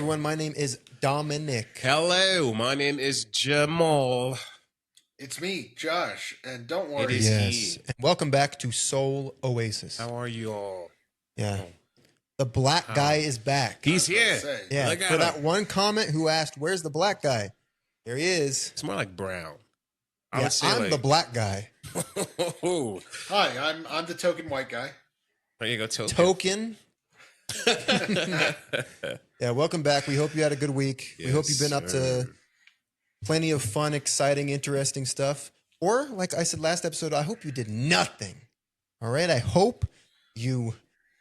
everyone. My name is Dominic. Hello, my name is Jamal. It's me, Josh, and don't worry. It is he. And welcome back to Soul Oasis. How are you all? Yeah. The black guy is back. He's here. Yeah. Look at For him. that one comment who asked, where's the black guy? There he is. It's more like brown. Yeah, I'm the black guy. Hi, I'm the token white guy. There you go, Token. Yeah, welcome back. We hope you had a good week. Yes, we hope you've been up to plenty of fun, exciting, interesting stuff. Or, like I said last episode, I hope you did nothing. All right? I hope you,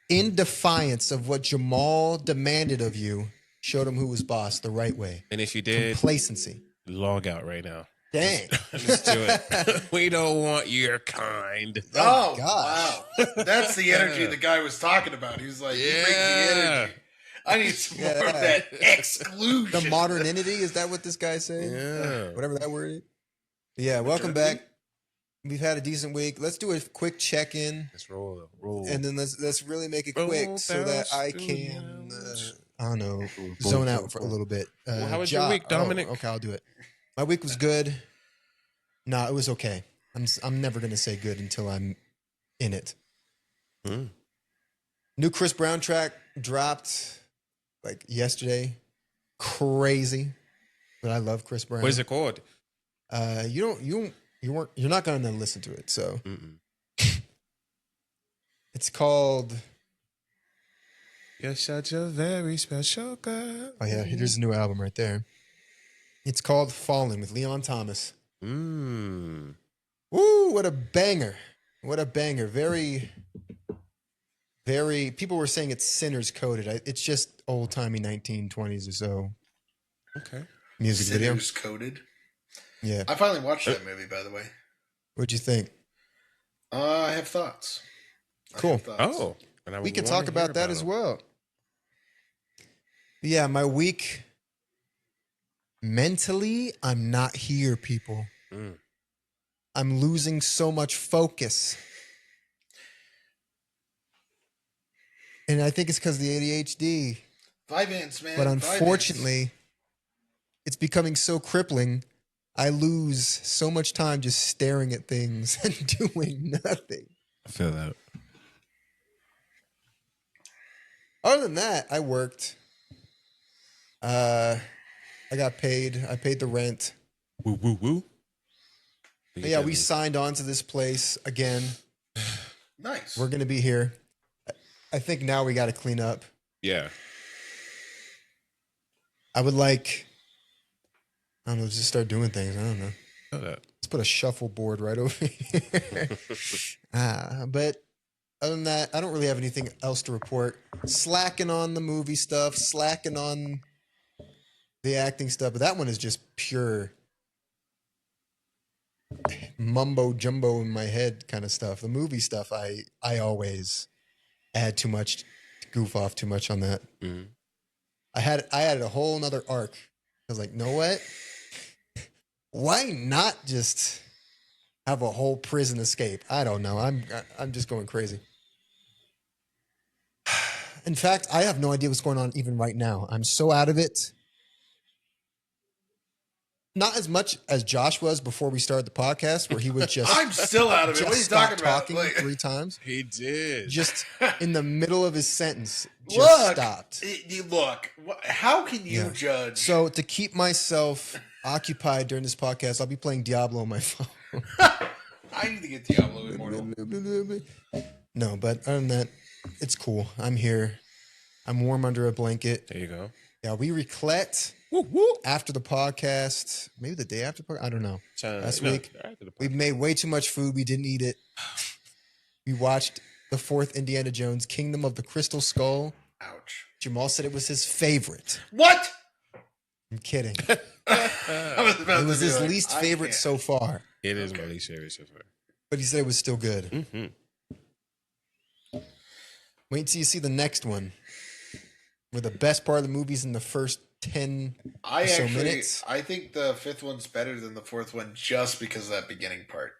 in defiance of what Jamal demanded of you, showed him who was boss the right way. And if you did, Complacency. log out right now. Dang. Just do it. We don't want your kind. Oh, gosh. wow. That's the energy the guy was talking about. He was like, he brings the energy. I need some more of that exclusion. The modernity, is that what this guy's saying? Yeah. Whatever that word is. Yeah, welcome back. We've had a decent week. Let's do a quick check-in. Let's roll. And then let's really make it Roll quick so that I can, I don't know, zone out for a little bit. Well, how was your week, Dominic? Okay, I'll do it. My week was good. No, it was okay. I'm never going to say good until I'm in it. New Chris Brown track dropped like yesterday. Crazy. But I love Chris Brown. What is it called? You're not going to listen to it. So it's called. You're such a very special girl. Oh yeah, here's a new album right there. It's called Falling with Leon Thomas. Woo, what a banger. What a banger. Very, very, people were saying it's sinners coded. It's just old timey 1920s or so. Okay. Music video. Sinners coded. Yeah. I finally watched that movie, by the way. What'd you think? I have thoughts. Cool. Oh. We can talk about that as well. Yeah, my week, mentally, I'm not here, people. I'm losing so much focus. And I think it's because of the ADHD. Vyvanse, man. But unfortunately, it's becoming so crippling. I lose so much time just staring at things and doing nothing. I feel that. Other than that, I worked. I got paid. I paid the rent. Woo, woo, woo. But yeah, we signed on to this place again. Nice. We're going to be here. I think now we got to clean up. Yeah. I would like, I don't know, just start doing things. I don't know. Let's put a shuffleboard right over here. But other than that, I don't really have anything else to report. Slacking on the movie stuff, slacking on the acting stuff. But that one is just pure mumbo jumbo in my head kind of stuff. The movie stuff, I always add too much, goof off too much on that. I had a whole nother arc. I was like, know what? Why not just have a whole prison escape? I don't know. I'm just going crazy. In fact, I have no idea what's going on even right now. I'm so out of it. Not as much as Josh was before we started the podcast, where he was just. I'm still out of it. What are you talking about? Talking 3 times. He did. Just in the middle of his sentence, just stopped. Look, how can you judge? So to keep myself occupied during this podcast, I'll be playing Diablo on my phone. I need to get Diablo Immortal. No, but other than that, it's cool. I'm here. I'm warm under a blanket. There you go. Yeah, we reclet after the podcast. Maybe the day after the podcast. I don't know. Last week, we made way too much food. We didn't eat it. We watched the 4th Indiana Jones, Kingdom of the Crystal Skull. Ouch. Jamal said it was his favorite. What? I'm kidding. It was his least favorite so far. It is my least favorite so far. But he said it was still good. Wait until you see the next one, where the best part of the movie is in the first 10 or so minutes. I think the 5th one's better than the 4th one just because of that beginning part.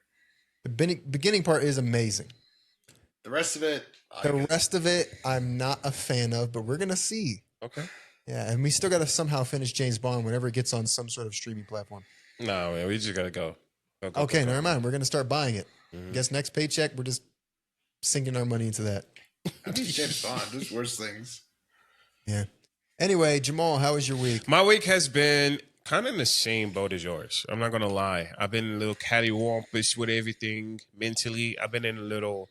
The beginning part is amazing. The rest of it, I'm not a fan of, but we're going to see. Okay. Yeah, and we still got to somehow finish James Bond whenever it gets on some sort of streaming platform. No, man, we just gotta go. Okay, never mind. We're gonna start buying it. Mhm. Guess next paycheck we're just sinking our money into that. I mean, James Bond. There's worse things. Yeah. Anyway, Jamal, how was your week? My week has been kind of in the same boat as yours. I'm not gonna lie. I've been a little cattywampus with everything mentally. I've been in a little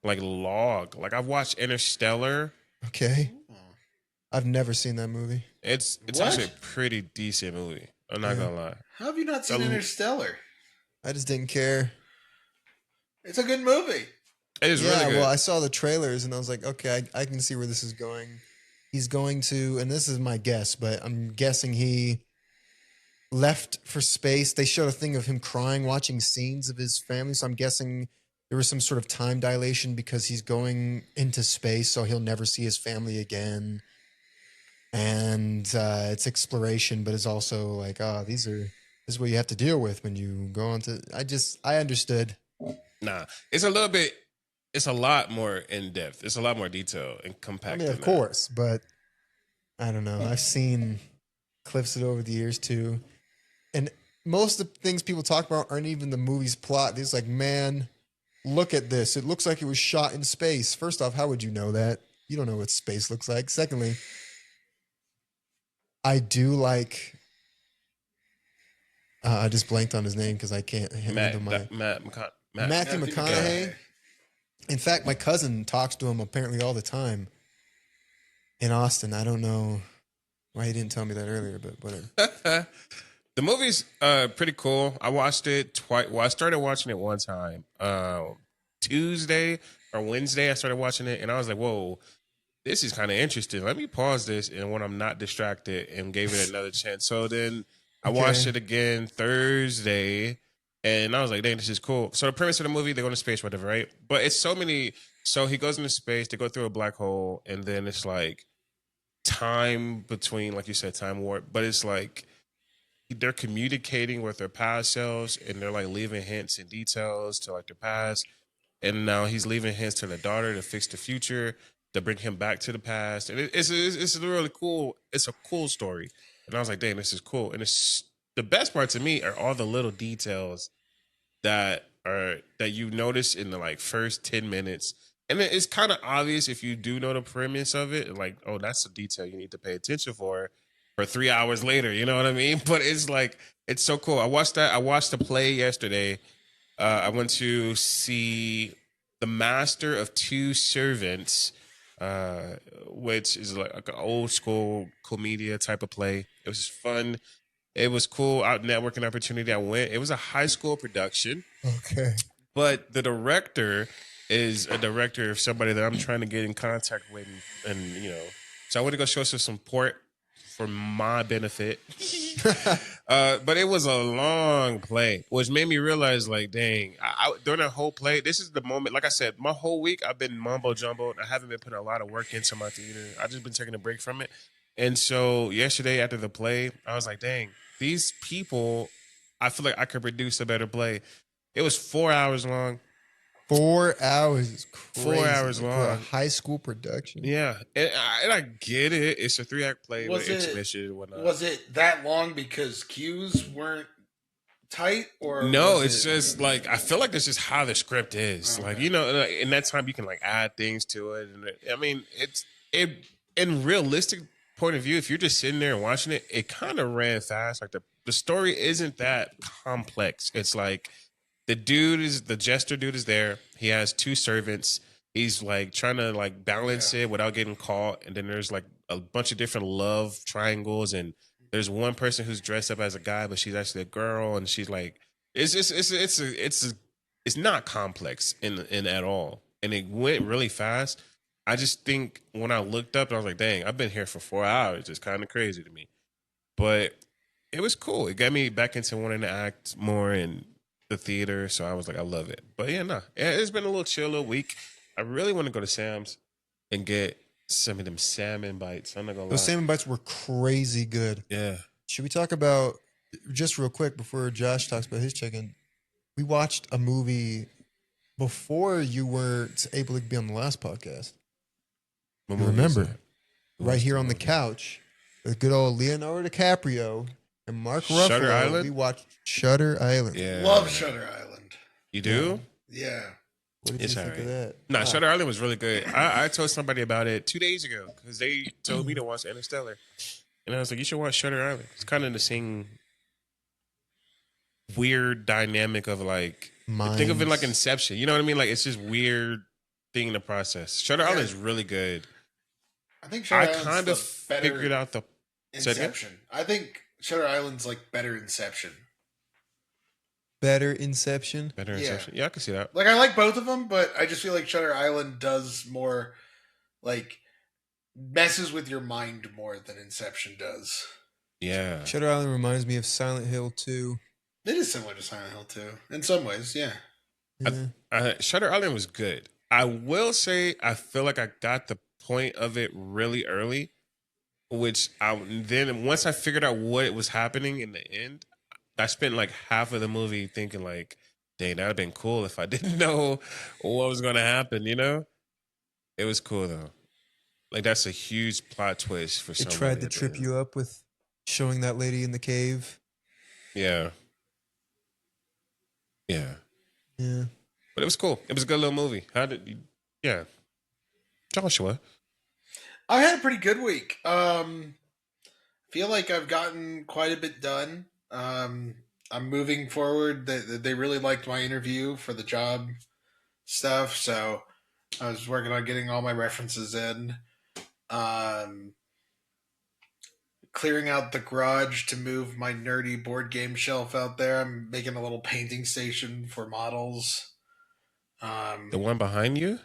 like log. Like I've watched Interstellar. Okay. I've never seen that movie. It's What? actually a pretty decent movie. I'm not gonna lie. How have you not seen Interstellar? I just didn't care. It's a good movie. It is really good. Well, I saw the trailers and I was like, okay, I can see where this is going. He's going to, and this is my guess, but I'm guessing he left for space. They showed a thing of him crying, watching scenes of his family. So I'm guessing there was some sort of time dilation because he's going into space, so he'll never see his family again. And it's exploration, but it's also like, this is what you have to deal with when you go on to. I understood. Nah, it's a lot more in depth. It's a lot more detail and compact. I mean, of course, but I don't know. I've seen clips of it over the years too. And most of the things people talk about aren't even the movie's plot. It's like, man, look at this. It looks like it was shot in space. First off, how would you know that? You don't know what space looks like. Secondly, I do like. I just blanked on his name because I can't handle Matthew Matthew McConaughey. In fact, my cousin talks to him apparently all the time in Austin. I don't know why he didn't tell me that earlier, but whatever. The movie's pretty cool. I watched it twice. Well, I started watching it one time. Tuesday or Wednesday, I started watching it, and I was like, whoa, this is kind of interesting. Let me pause this, and when I'm not distracted, and gave it another chance. So then I watched it again Thursday, and I was like, dang, this is cool. So the premise of the movie, they go into space, whatever, right? But it's so many. So he goes into space, they go through a black hole, and then it's like time between, like you said, time warp. But it's like they're communicating with their past selves, and they're like leaving hints and details to like their past. And now he's leaving hints to the daughter to fix the future, to bring him back to the past. And it's really cool. It's a cool story. And I was like, dang, this is cool. And it's the best part to me are all the little details that you notice in the like first 10 minutes. And it's kind of obvious if you do know the premise of it, like, oh, that's a detail you need to pay attention for 3 hours later. You know what I mean? But it's like, it's so cool. I watched the play yesterday. I went to see The Master of Two Servants, which is like an old school comedia type of play. It was fun. It was cool. Out networking opportunity. I went. It was a high school production. Okay. But the director is a director of somebody that I'm trying to get in contact with, and so I went to go show some support for my benefit. But it was a long play, which made me realize, like, dang, I during that whole play, this is the moment. Like I said, my whole week I've been mumbo jumbo. I haven't been putting a lot of work into my theater. I've just been taking a break from it. And so yesterday after the play, I was like, dang, these people, I feel like I could produce a better play. It was 4 hours long. 4 hours is crazy. 4 hours long. For a high school production. Yeah. And I get it. It's a 3-act play with intermission and whatnot. Was it that long because cues weren't tight? Or no, it's just like, I feel like that's just how the script is. Okay. Like, in that time you can like add things to it. And I mean, in realistic point of view, if you're just sitting there and watching it, it kind of ran fast. Like the story isn't that complex. It's like, the jester dude is there. He has two servants. He's like trying to like balance it without getting caught. And then there's like a bunch of different love triangles. And there's one person who's dressed up as a guy, but she's actually a girl. And she's like, it's not complex in at all. And it went really fast. I just think when I looked up, I was like, dang, I've been here for 4 hours. It's kind of crazy to me. But it was cool. It got me back into wanting to act more and the theater, so I was like, I love it. But it's been a little chill, little week. I really want to go to Sam's and get some of them salmon bites. I'm not gonna lie. Those salmon bites were crazy good. Yeah. Should we talk about, just real quick before Josh talks about his chicken? We watched a movie before you were able to be on the last podcast. You remember? Right here on the couch, The good old Leonardo DiCaprio and Mark Shutter Ruffalo. Island? We watched Shutter Island. Yeah. Love Shutter Island. You do? Yeah. What did It's you think alright. of that? Nah, Shutter Island was really good. I told somebody about it 2 days ago because they told me to watch Interstellar. And I was like, you should watch Shutter Island. It's kind of the same weird dynamic of like, think of it like Minds. Inception. You know what I mean? Like, it's just weird thing to process. Shutter Island is really good. I think Shutter I Island's kind of the better figured out the Inception. I think Shutter Island's like better Inception. Better Inception. better Yeah. Inception. Yeah, I can see that. Like I like both of them, but I just feel like Shutter Island does more, like, messes with your mind more than Inception does. Yeah. Shutter Island reminds me of Silent Hill 2. It is similar to Silent Hill too, in some ways. Yeah. Yeah. Shutter Island was good. I will say I feel like I got the point of it really early, which then once I figured out what was happening in the end, I spent like half of the movie thinking like, dang, that'd have been cool if I didn't know what was going to happen, you know? It was cool though. Like that's a huge plot twist for They somebody. tried to at the trip end. you up with showing that lady in the cave. Yeah. Yeah. Yeah. But it was cool. It was a good little movie. How did you, yeah. Joshua. I had a pretty good week. Feel like I've gotten quite a bit done. I'm moving forward. They really liked my interview for the job stuff, so I was working on getting all my references in. Clearing out the garage to move my nerdy board game shelf out there. I'm making a little painting station for models. The one behind you?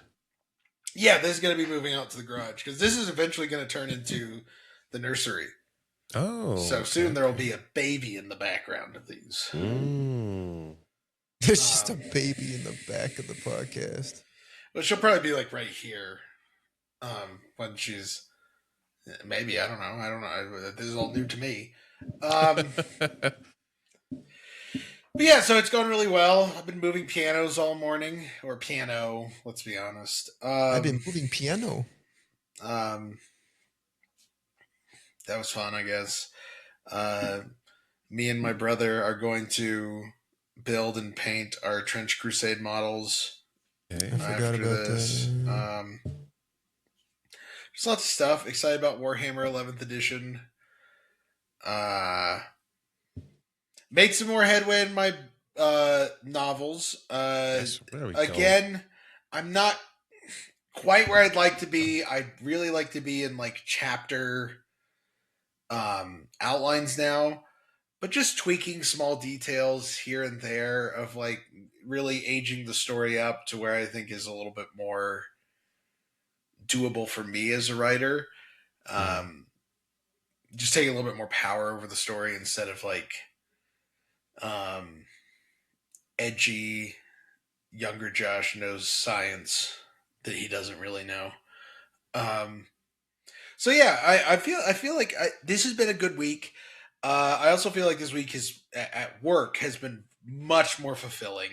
Yeah, this is going to be moving out to the garage because this is eventually going to turn into the nursery. Oh. So soon there will be a baby in the background of these. Mm. There's just a baby in the back of the podcast. But she'll probably be like right here when she's maybe I don't know. This is all new to me. But yeah, so it's going really well. I've been moving pianos all morning, or piano. Let's be honest. I've been moving piano. That was fun, I guess. Me and my brother are going to build and paint our Trench Crusade models. Okay. I forgot about that. There's lots of stuff. Excited about Warhammer 11th edition. Made some more headway in my novels. Yes, there we go. Again, I'm not quite where I'd like to be. I'd really like to be in like chapter outlines now, but just tweaking small details here and there of like really aging the story up to where I think is a little bit more doable for me as a writer. Just taking a little bit more power over the story instead of like edgy younger Josh knows science that he doesn't really know. So yeah, I feel like this has been a good week. I also feel like this week at work has been much more fulfilling.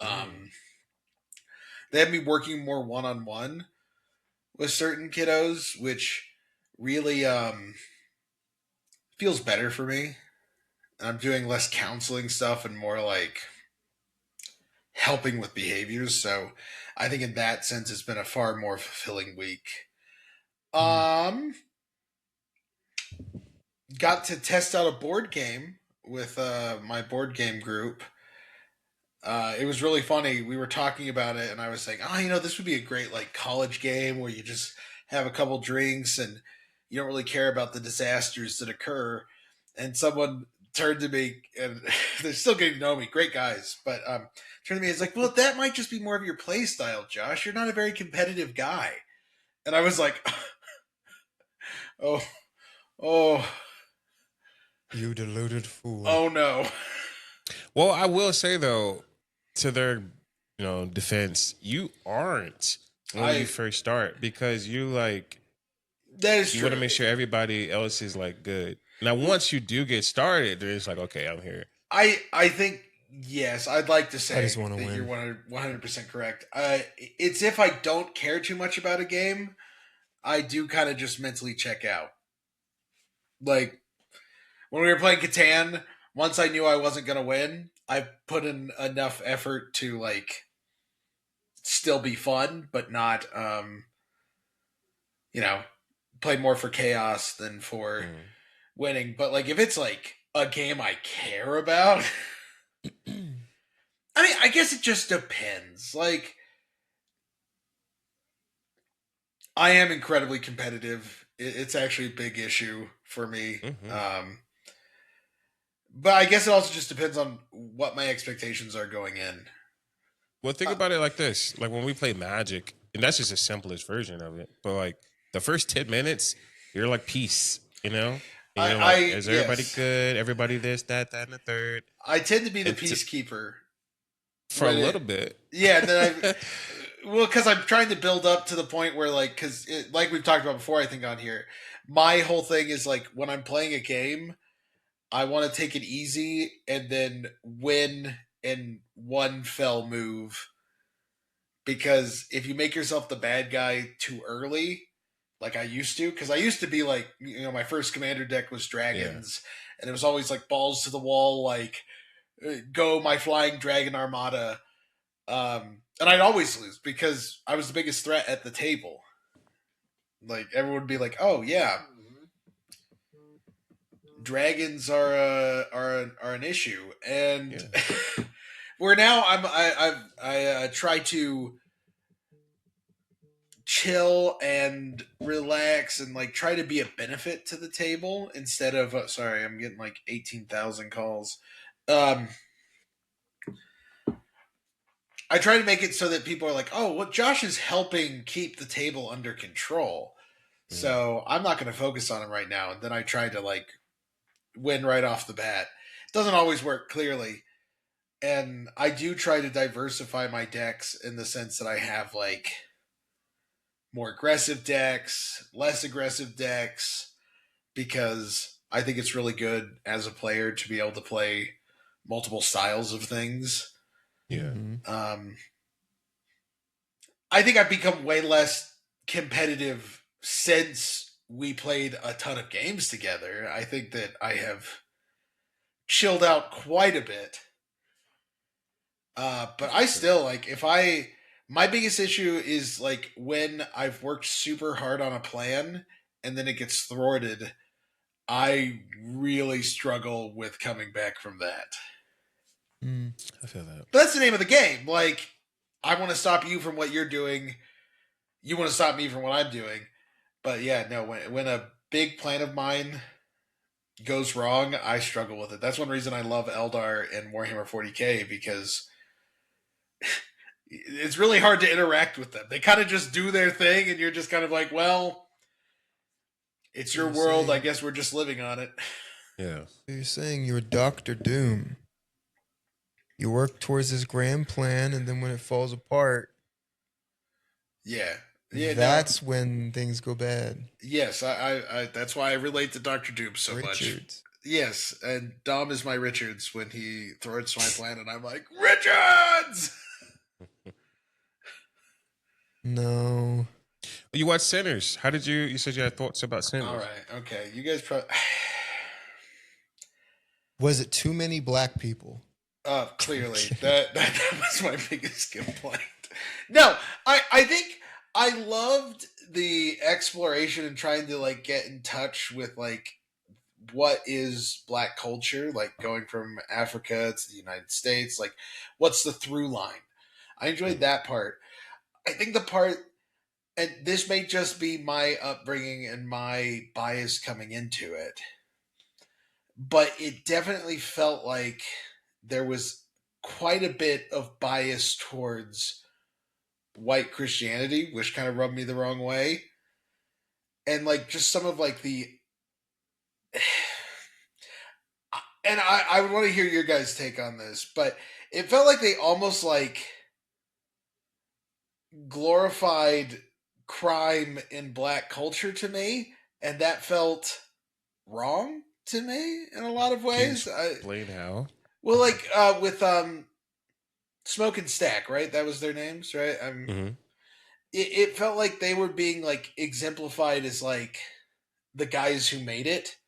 They have me working more one-on-one with certain kiddos, which really feels better for me. I'm doing less counseling stuff and more like helping with behaviors. So I think in that sense, it's been a far more fulfilling week. Got to test out a board game with my board game group. It was really funny. We were talking about it and I was saying, this would be a great like college game where you just have a couple drinks and you don't really care about the disasters that occur. And someone turned to me, and they're still getting to know me, great guys, but turned to me, it's like, well, that might just be more of your play style, Josh. You're not a very competitive guy. And I was like, oh, You deluded fool. oh no. Well, I will say though, to their defense, you aren't when you first start because you like That is you true. want to make sure everybody else is like good. Now, once you do get started, then it's like, okay, I'm here. I think, yes, I'd like to say I just wanna that win. you're 100% correct. It's if I don't care too much about a game, I do kind of just mentally check out. Like when we were playing Catan, once I knew I wasn't gonna win, I put in enough effort to like still be fun, but not you know, play more for chaos than for winning. But like if it's like a game I care about, I mean, I guess it just depends. Like I am incredibly competitive. It's actually a big issue for me. But I guess it also just depends on what my expectations are going in. Well, think about it like this: like when we play Magic, and that's just the simplest version of it. But like the first 10 minutes, you're like peace, you know. And you're like, is everybody good? Everybody this, that, and the third. I tend to be the peacekeeper for a little bit. Yeah, then well, because I'm trying to build up to the point where, like, because like we've talked about before, I think on here, my whole thing is like when I'm playing a game, I want to take it easy and then win in one fell move. Because if you make yourself the bad guy too early, like I used to, because I used to be like, you know, my first commander deck was dragons, and it was always like balls to the wall, like go my flying dragon armada. And I'd always lose because I was the biggest threat at the table. Like everyone would be like, "Oh yeah, dragons are an issue," and where now I try to chill and relax and like try to be a benefit to the table instead of sorry, I'm getting like 18,000 calls. I try to make it so that people are like, oh, well, Josh is helping keep the table under control. So I'm not going to focus on him right now. And then I try to like win right off the bat. It doesn't always work clearly. And I do try to diversify my decks in the sense that I have like more aggressive decks, less aggressive decks, because I think it's really good as a player to be able to play multiple styles of things. Yeah. I think I've become way less competitive since we played a ton of games together. I think that I have chilled out quite a bit. But I still like my biggest issue is like when I've worked super hard on a plan and then it gets thwarted, I really struggle with coming back from that. I feel that. But that's the name of the game. Like, I want to stop you from what you're doing. You want to stop me from what I'm doing. But yeah, no, when a big plan of mine goes wrong, I struggle with it. That's one reason I love Eldar and Warhammer 40K, because it's really hard to interact with them. They kind of just do their thing, and you're just kind of like, well, it's your world. I guess we're just living on it. Yeah. You're saying you're Dr. Doom. You work towards this grand plan, and then when it falls apart, yeah, that's when things go bad. Yes, I that's why I relate to Dr. Doom so much. Yes, and Dom is my Richards when he thwarts my plan, and I'm like, Richards! No. You watched Sinners. How did you said you had thoughts about Sinners. All right, okay. You guys probably... Was it too many black people? Clearly. that was my biggest complaint. No, I think I loved the exploration and trying to like get in touch with like what is black culture, like going from Africa to the United States, like what's the through line. I enjoyed that part. I think the part, and this may just be my upbringing and my bias coming into it, but it definitely felt like there was quite a bit of bias towards white Christianity, which kind of rubbed me the wrong way. And like just some of like the... And I would want to hear your guys' take on this, but it felt like they almost like glorified crime in black culture to me, and that felt wrong to me in a lot of ways. Explain how. Well, like with Smoke and Stack, right? That was their names, right? It felt like they were being like exemplified as like the guys who made it,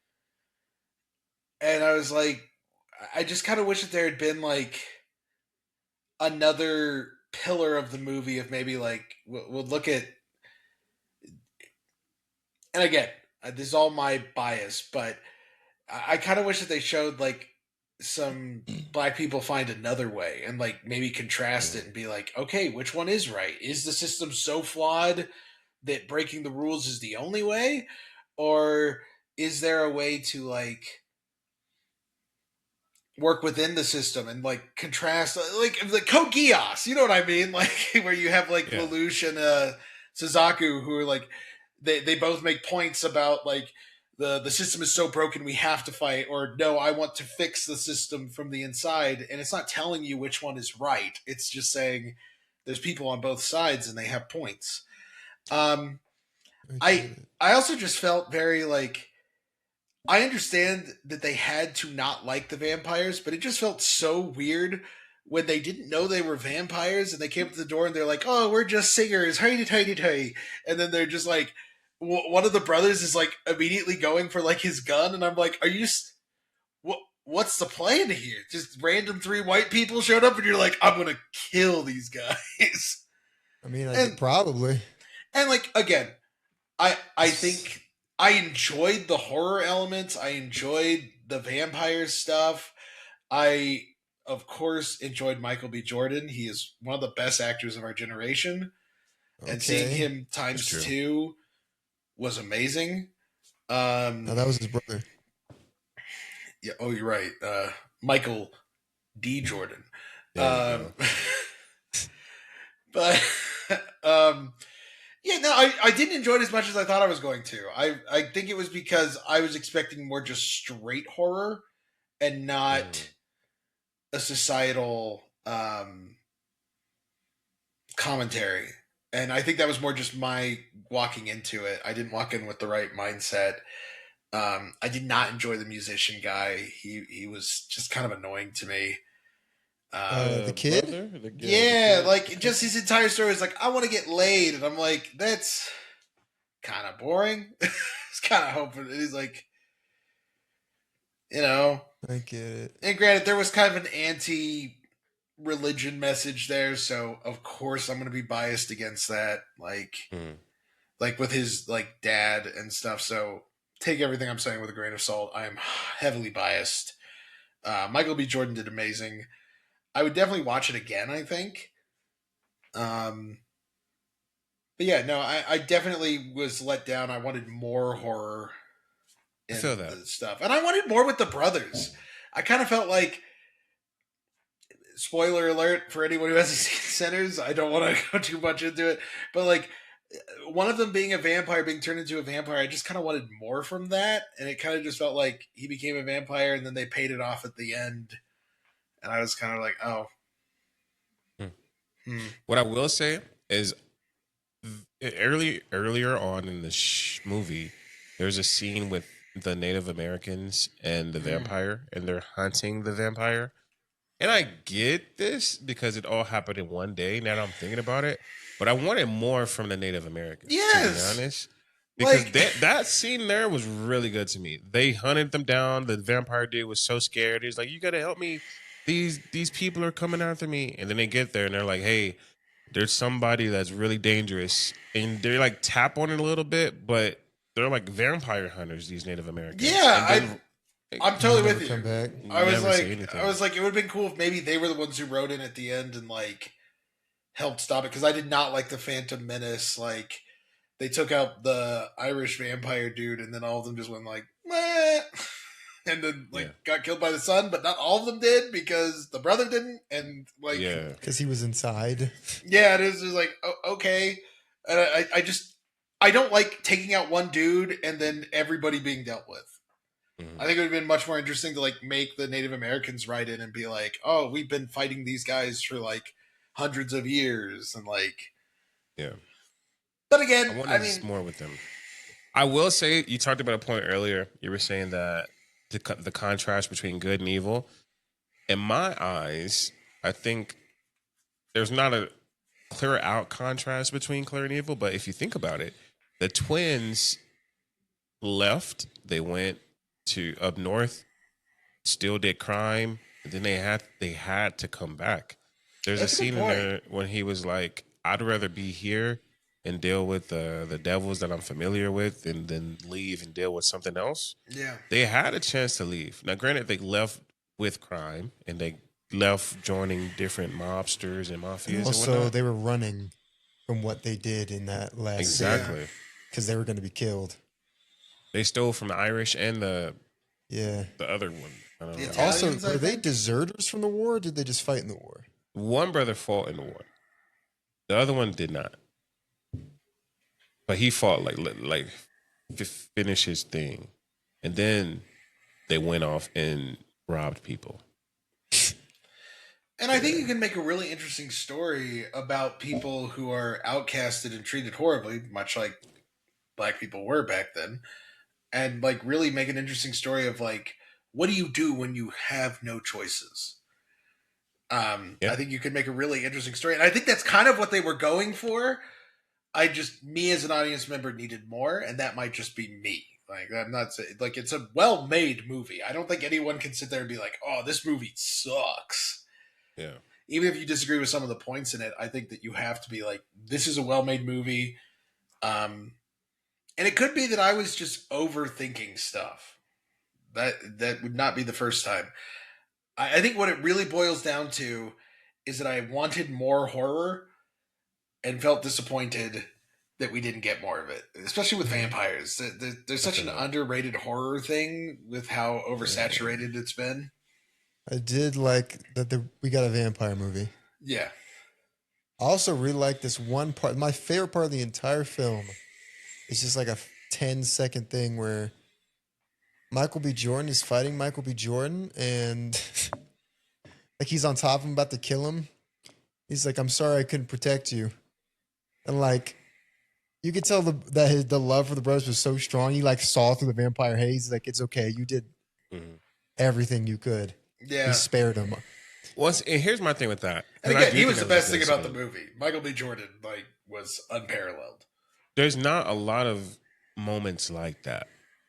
and I was like, I just kind of wish that there had been like another pillar of the movie of maybe like we'll look at, and again, this is all my bias, but I kind of wish that they showed like some black people find another way and like maybe contrast it and be like, okay, which one is right? Is the system so flawed that breaking the rules is the only way, or is there a way to like work within the system and like contrast like the Code Geass, you know what I mean? Like where you have like Lelouch and Suzaku who are like they both make points about like the system is so broken we have to fight, or no, I want to fix the system from the inside, and it's not telling you which one is right. It's just saying there's people on both sides and they have points. I also just felt very like I understand that they had to not like the vampires, but it just felt so weird when they didn't know they were vampires and they came up to the door and they're like, "Oh, we're just singers, hey," and then they're just like, one of the brothers is like immediately going for like his gun, and I'm like, "Are you? What's the plan here? Just random 3 white people showed up, and you're like, I'm gonna kill these guys." I mean, probably. And like again, I think I enjoyed the horror elements. I enjoyed the vampire stuff. I, of course, enjoyed Michael B. Jordan. He is one of the best actors of our generation. Okay. And seeing him times 2 was amazing. No, that was his brother. Yeah. Oh, you're right. Michael D. Jordan. But yeah, no, I didn't enjoy it as much as I thought I was going to. I think it was because I was expecting more just straight horror and not a societal commentary. And I think that was more just my walking into it. I didn't walk in with the right mindset. I did not enjoy the musician guy. He was just kind of annoying to me. The kid? Yeah, like just his entire story is like, I want to get laid. And I'm like, that's kind of boring. It's kind of hoping. He's like, you know. I get it. And granted, there was kind of an anti-religion message there. So, of course, I'm going to be biased against that. Like with his like dad and stuff. So take everything I'm saying with a grain of salt. I am heavily biased. Michael B. Jordan did amazing. I would definitely watch it again, I think. But yeah, no, I definitely was let down. I wanted more horror in the stuff. And I wanted more with the brothers. I kind of felt like, spoiler alert for anyone who hasn't seen Sinners, I don't want to go too much into it, but like one of them being a vampire, being turned into a vampire, I just kind of wanted more from that. And it kind of just felt like he became a vampire and then they paid it off at the end. And I was kind of like, oh. What I will say is earlier on in the movie, there's a scene with the Native Americans and the vampire, and they're hunting the vampire. And I get this because it all happened in one day. Now that I'm thinking about it, but I wanted more from the Native Americans. Yes. To be honest. Because that scene there was really good to me. They hunted them down. The vampire dude was so scared. He was like, "You got to help me. These people are coming after me." And then they get there and they're like, "Hey, there's somebody that's really dangerous." And they like tap on it a little bit, but they're like vampire hunters, these Native Americans. Yeah, I'm totally with you. Come back. I was like, it would have been cool if maybe they were the ones who rode in at the end and like helped stop it, because I did not like the Phantom Menace. Like they took out the Irish vampire dude, and then all of them just went like, meh. And then got killed by the son, but not all of them did because the brother didn't, and like because he was inside. Yeah, it is just like okay, and I don't like taking out one dude and then everybody being dealt with. I think it would have been much more interesting to like make the Native Americans ride in and be like, "Oh, we've been fighting these guys for like hundreds of years," and like But again, I mean, more with them. I will say, you talked about a point earlier. You were saying that the contrast between good and evil. In my eyes, I think there's not a clear out contrast between clear and evil. But if you think about it, the twins left. They went to up north. still did crime, and then they had to come back. There's a That's a good scene in point. there when he was like, "I'd rather be here and deal with the devils that I'm familiar with, and then leave and deal with something else." Yeah. They had a chance to leave. Now, granted, they left with crime and they left joining different mobsters and And mafias and also, whatnot. they were running from what they did in that last scene Exactly. because they were going to be killed. They stole from the Irish and Yeah. the other one. I don't The know. Also, Italians, I were they think? deserters from the war or did they just fight in the war? One brother fought in the war. The other one did not. But he fought like finish his thing, and then they went off and robbed people. And I think you can make a really interesting story about people who are outcasted and treated horribly, much like black people were back then, and like really make an interesting story of like, what do you do when you have no choices? Yeah. I think you could make a really interesting story, and I think that's kind of what they were going for. Me as an audience member needed more, and that might just be me. Like, I'm not saying, like, it's a well-made movie. I don't think anyone can sit there and be like, "Oh, this movie sucks." Yeah. Even if you disagree with some of the points in it, I think that you have to be like, "This is a well-made movie." And it could be that I was just overthinking stuff. That would not be the first time. I think what it really boils down to is that I wanted more horror and felt disappointed that we didn't get more of it, especially with vampires. There's such an underrated horror thing with how oversaturated it's been. I did like that we got a vampire movie. Yeah. I also really like this one part. My favorite part of the entire film is just like a 10-second thing where Michael B. Jordan is fighting Michael B. Jordan and like he's on top of him about to kill him. He's like, "I'm sorry I couldn't protect you." And like you could tell that the love for the brothers was so strong. He like saw through the vampire haze. He's like, "It's okay. You did everything you could." Yeah. He spared him. And here's my thing with that. And 'Cause I again, do he think was the that a best good thing about the scene. movie. Michael B. Jordan, like, was unparalleled. There's not a lot of moments like that,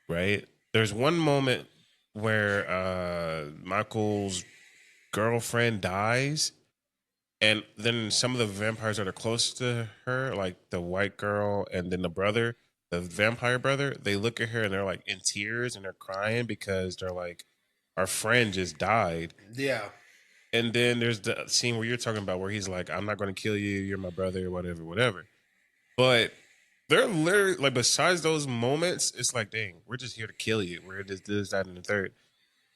right? There's one moment where Michael's girlfriend dies, and then some of the vampires that are close to her, like the white girl and then the brother, the vampire brother, they look at her and they're like in tears and they're crying because they're like, our friend just died. Yeah. And then there's the scene where you're talking about where he's like, I'm not going to kill you. You're my brother, whatever. But they're literally like, besides those moments, it's like, dang, we're just here to kill you. We're just this, that, and the third.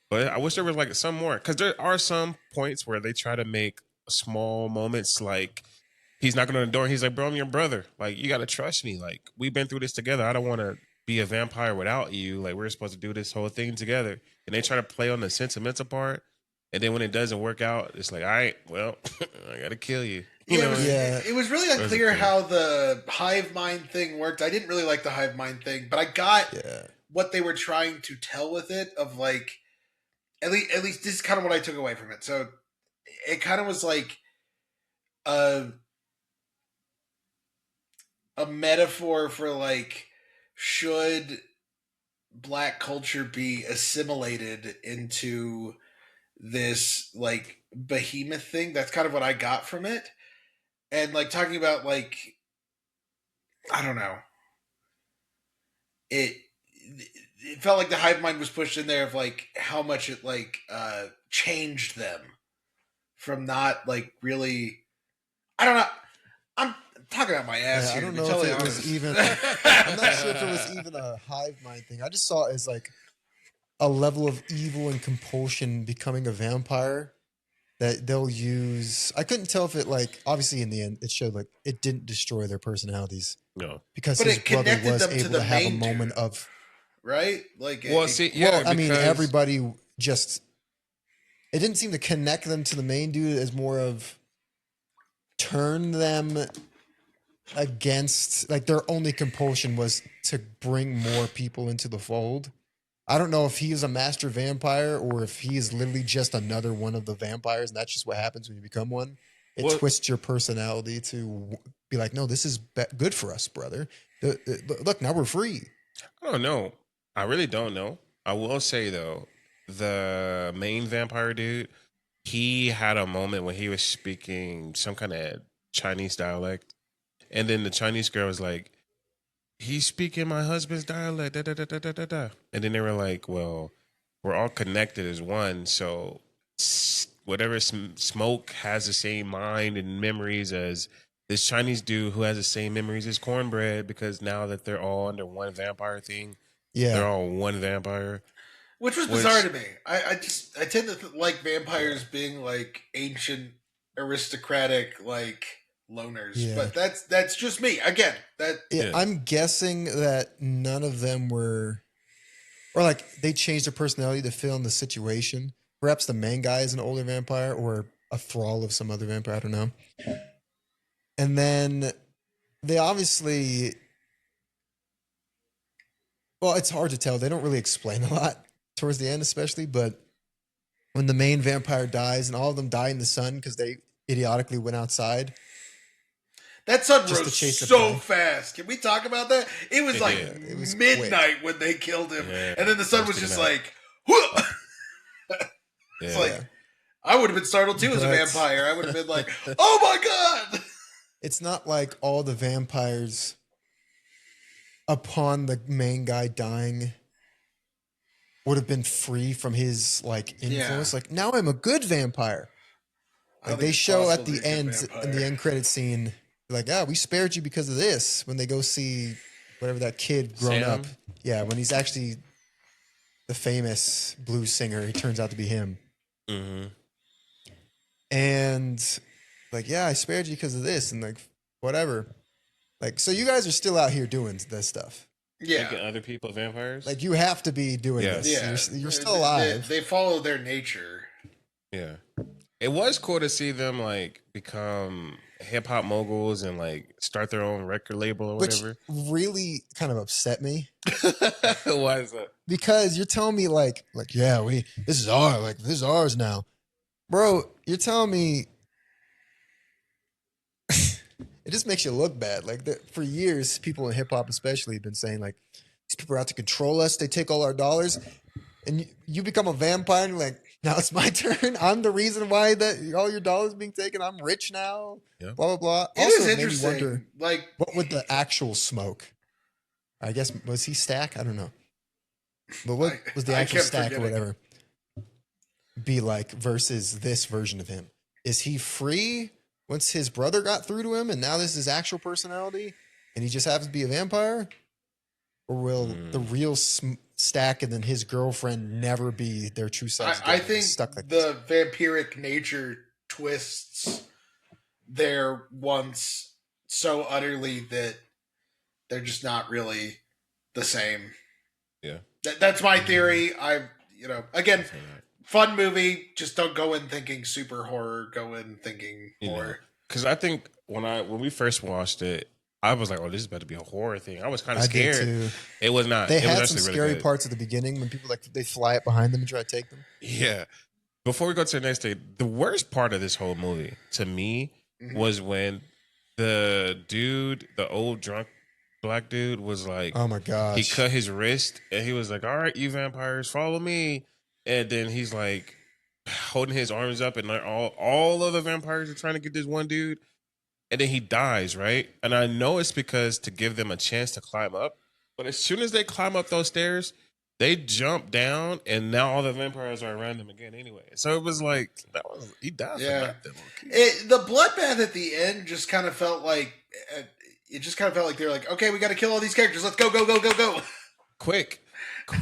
But I wish there was like some more, because there are some points where they try to make small moments like he's knocking on the door. And he's like, bro, I'm your brother. Like, you got to trust me. Like, we've been through this together. I don't want to be a vampire without you. Like, we're supposed to do this whole thing together. And they try to play on the sentimental part. And then when it doesn't work out, it's like, all right, well, I got to kill you. You know? It was really unclear how the hive mind thing worked. I didn't really like the hive mind thing, but I got what they were trying to tell with it. Of like, at least this is kind of what I took away from it. So it kind of was like a metaphor for like, should black culture be assimilated into this like behemoth thing? That's kind of what I got from it. And like talking about like, I don't know, it felt like the hive mind was pushed in there of like how much it like changed them from not like really, I don't know, I'm talking out my ass here. I don't to be know totally if it honest. was even. I'm not sure if it was even a hive mind thing. I just saw it as like a level of evil and compulsion becoming a vampire that they'll use. I couldn't tell if it like obviously in the end it showed like it didn't destroy their personalities. No, because But his it brother connected was them to able the to have a main moment dude. of. Right? Like, well, see, yeah, Well, I mean, because- everybody just. It didn't seem to connect them to the main dude as more of turn them against, like their only compulsion was to bring more people into the fold. I don't know if he is a master vampire or if he is literally just another one of the vampires, and that's just what happens when you become one. It Well- twists your personality to be like, no, this is good for us, brother. Look, now we're free. I don't know. I really don't know. I will say though, the main vampire dude, he had a moment when he was speaking some kind of Chinese dialect, and then the Chinese girl was like, "He's speaking my husband's dialect." Da, da, da, da, da, da, da. And then they were like, "Well, we're all connected as one, so whatever smoke has the same mind and memories as this Chinese dude who has the same memories as cornbread, because now that they're all under one vampire thing, they're Yeah. all one vampire." Which was bizarre to me. I tend to like vampires being like ancient aristocratic like loners, Yeah. but that's just me. Again, that Yeah, I'm guessing that none of them were, or like they changed their personality to fit in the situation. Perhaps the main guy is an older vampire or a thrall of some other vampire. I don't know. And then they obviously, well, it's hard to tell. They don't really explain a lot towards the end, especially. But when the main vampire dies and all of them die in the sun because they idiotically went outside. that sun Just to rose chase the so prey. fast. Can we talk about that? It was like It was midnight when they killed him, Yeah, and then the sun I was was just thinking like, "Whoa!" It's Yeah. like I would have been startled too as a But- vampire. I would have been like, "Oh my god!" It's not like all the vampires, upon the main guy dying, would have been free from his like influence. Yeah. Like now I'm a good vampire. I don't Like think they it's show at possible to the be a good end, vampire. in the end credit scene, like, we spared you because of this. When they go see whatever that kid grown Sam? up, yeah, when he's actually the famous blues singer, he turns out to be him. Mm-hmm. And like, I spared you because of this, and like, whatever. Like, so you guys are still out here doing this stuff. Making Yeah, other people vampires. Like, you have to be doing Yeah. this. yeah. You're still alive. They follow their nature. Yeah. It was cool to see them like become hip hop moguls and like start their own record label or Which whatever. really kind of upset me Why is that? because you're telling me like yeah, this is ours now, bro. You're telling me it just makes you look bad. Like for years, people in hip hop especially have been saying like these people are out to control us. They take all our dollars, and you become a vampire. And you're like, now it's my turn. I'm the reason why that all your dollars being taken. I'm rich now. Yeah. Blah blah blah. It Also, is it made me interesting. wonder Like, what would the actual smoke. I guess was he Stack? I don't know. But what was the I actual kept Stack or forgetting. whatever be like versus this version of him? Is he free once his brother got through to him and now this is his actual personality and he just happens to be a vampire? Or will the real Stack and then his girlfriend never be their true selves? I again? think Stuck like the vampiric nature twists there once so utterly that they're just not really the same. Yeah. That's my theory. Again, fun movie. Just don't go in thinking super horror. Go in thinking horror. Because I think when we first watched it, I was like, "Oh, this is about to be a horror thing." I was kind of I did scared. too. It was not. They It was had actually some really scary good. parts at the beginning when people they fly it behind them and try to take them. Yeah. Before we go to the next day, the worst part of this whole movie to me was when the dude, the old drunk black dude, was like, Oh my gosh. he cut his wrist and he was like, "All right, you vampires, follow me." And then he's like holding his arms up, and all of the vampires are trying to get this one dude. And then he dies, right? And I know it's because to give them a chance to climb up. But as soon as they climb up those stairs, they jump down, and now all the vampires are around them again anyway. So it was like, he died for nothing. The bloodbath at the end just kind of felt like they're like, okay, we got to kill all these characters. Let's go, go, go, go, go. Quick.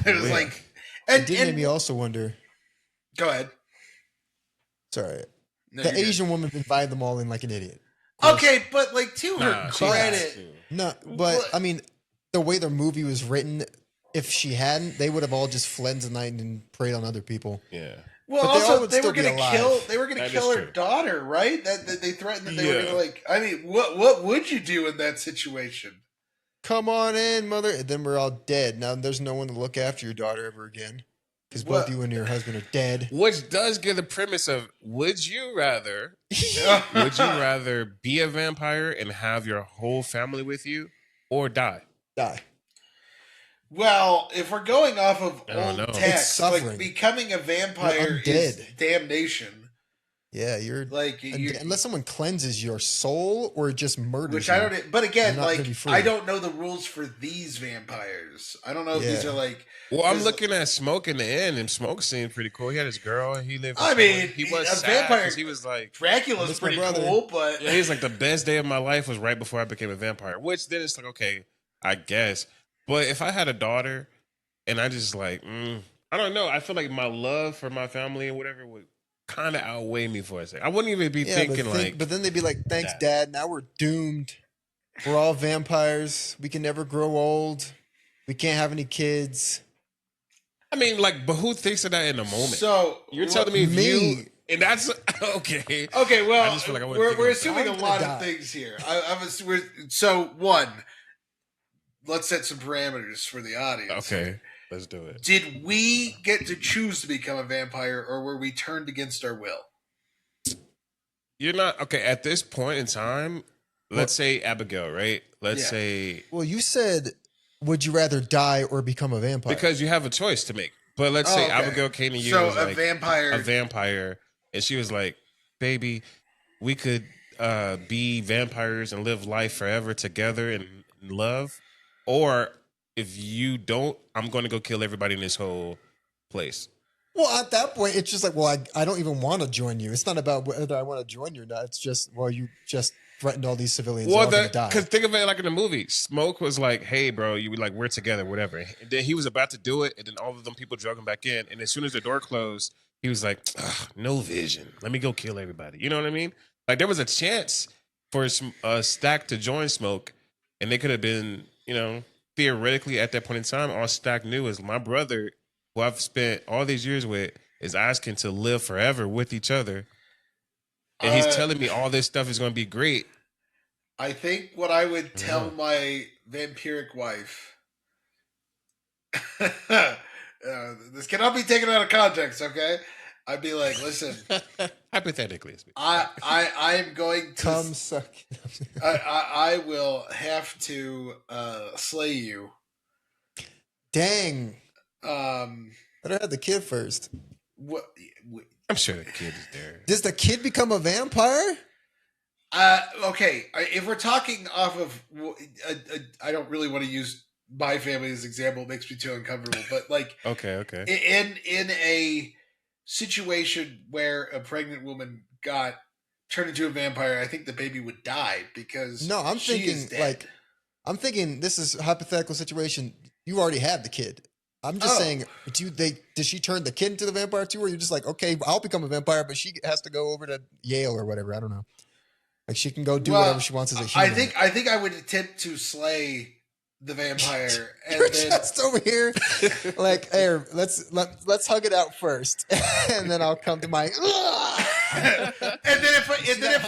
It was like, It did make me also wonder. Go ahead. Sorry. No, The you're good. Asian woman invited them all in like an idiot. Okay, but like to her Nah, she has credit, to. No, but I mean, the way the movie was written, if she hadn't, they would have all just fled into the night and preyed on other people. Yeah. well, But they all also would they still were be going to alive. kill. They were going to That kill is her true. daughter, right? That they threatened that they were Yeah. going to like. I mean, what would you do in that situation? Come on in, mother. And then we're all dead. Now there's no one to look after your daughter ever again. Because both What? you and your husband are dead. Which does give the premise of, would you rather be a vampire and have your whole family with you, or die? Die. Well, if we're going off of I don't old know. It's text, like suffering. becoming a vampire You're is undead. damnation. Yeah, you're Like you, unless someone cleanses your soul or just murders which you. I don't. But again, You're not gonna like be free. I don't know the rules for these vampires. I don't know if these Yeah. are like. Well, I'm 'cause, looking at Smoke in the end, and Smoke seemed pretty cool. He had his girl. He lived. With I someone. mean, he was a sad vampire- because he was like, Dracula's That's my pretty brother. cool, but yeah, he's like the best day of my life was right before I became a vampire. Which then it's like, okay, I guess. But if I had a daughter, and I just like, I don't know. I feel like my love for my family and whatever would kind of outweigh me for a second. I wouldn't even be thinking but then they'd be like, "Thanks, that. Dad. Now we're doomed. We're all vampires. We can never grow old. We can't have any kids." I mean, like, but who thinks of that in the moment? so You're telling me if Me. you, and that's okay. Okay, I well, just feel like I wouldn't think we're of that. assuming a I'm lot gonna of die. things here. So one, let's set some parameters for the audience. Okay, let's do it. Did we get to choose to become a vampire, or were we turned against our will? You're not okay at this point in time. Let's say Abigail, right? Let's Yeah. say Well, you said, "Would you rather die or become a vampire?" because you have a choice to make. But let's say okay. Abigail came to you So as a like vampire. and she was like, "Baby, we could be vampires and live life forever together and love, or if you don't, I'm going to go kill everybody in this whole place." Well, at that point, it's just like, well, I don't even want to join you. It's not about whether I want to join you or not. It's just, well, you just threatened all these civilians. They're all gonna die. Because think of it like in the movie, Smoke was like, "Hey, bro, you like we're together, whatever." And then he was about to do it, and then all of them people drug him back in. And as soon as the door closed, he was like, "Ugh, no vision. Let me go kill everybody." You know what I mean? Like there was a chance for Stack to join Smoke, and they could have been, theoretically at that point in time, all Stack knew is my brother, who I've spent all these years with, is asking to live forever with each other. And he's telling me all this stuff is going to be great. I think what I would tell my vampiric wife. This cannot be taken out of context, okay? I'd be like, listen, Hypothetically, I am going to Come suck. I will have to slay you. Dang. Um, Better have the kid first. what? I'm sure the kid is there. Does the kid become a vampire? Okay. If we're talking off of, I don't really want to use my family as an example. It makes me too uncomfortable. But like, Okay. in a situation where a pregnant woman got turned into a vampire, I think the baby would die because No, I'm she is thinking dead. this is a hypothetical situation. You already have the kid. I'm just saying, did she turn the kid into the vampire too? Or you're just like, okay, I'll become a vampire, but she has to go over to Yale or whatever. I don't know. Like she can go do whatever she wants as a human. I think I would attempt to slay the vampire, and You're then just over here, like, hey, let's hug it out first, and then I'll come to my. if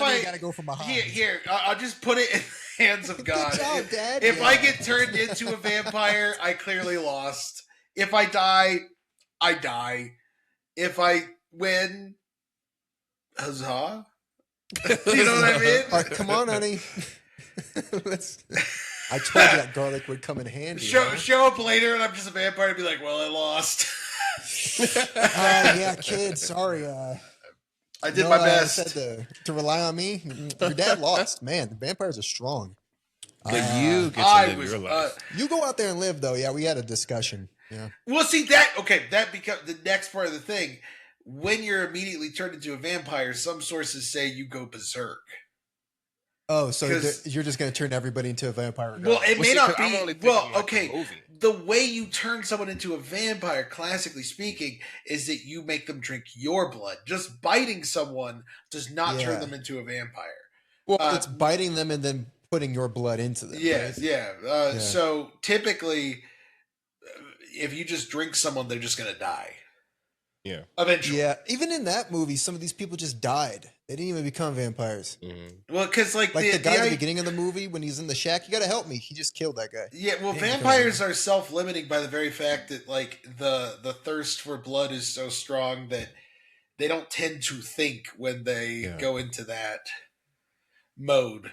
I gotta go from behind. here, I'll just put it in the hands of God. Good job, Dad. If Yeah. I get turned into a vampire, I clearly lost. If I die, I die. If I win, huzzah! You know what I mean? All right, come on, honey. I told you that garlic would come in handy. Show up later, and I'm just a vampire, and be like, "Well, I lost. Yeah, kid. Sorry. I did my best." Said to rely on me. Your dad lost. Man, the vampires are strong. But you get to live your life. You go out there and live, though. Yeah, we had a discussion. Yeah. Well, see that becomes the next part of the thing. When you're immediately turned into a vampire, some sources say you go berserk. Oh, so 'Cause- you're just going to turn everybody into a vampire? Well, it may see, not 'cause I'm be. only thinking Well, like okay. a movie. The way you turn someone into a vampire, classically speaking, is that you make them drink your blood. Just biting someone does not turn them into a vampire. Well, it's biting them and then putting your blood into them. Yes, right? yeah. So typically, if you just drink someone, they're just going to die. Yeah. Eventually. Yeah. Even in that movie, some of these people just died. They didn't even become vampires. Mm-hmm. Well, because Like the guy at the beginning of the movie when he's in the shack, you got to help me. He just killed that guy. Yeah, well, Yeah, vampires are self-limiting by the very fact that like the thirst for blood is so strong that they don't tend to think when they go into that mode.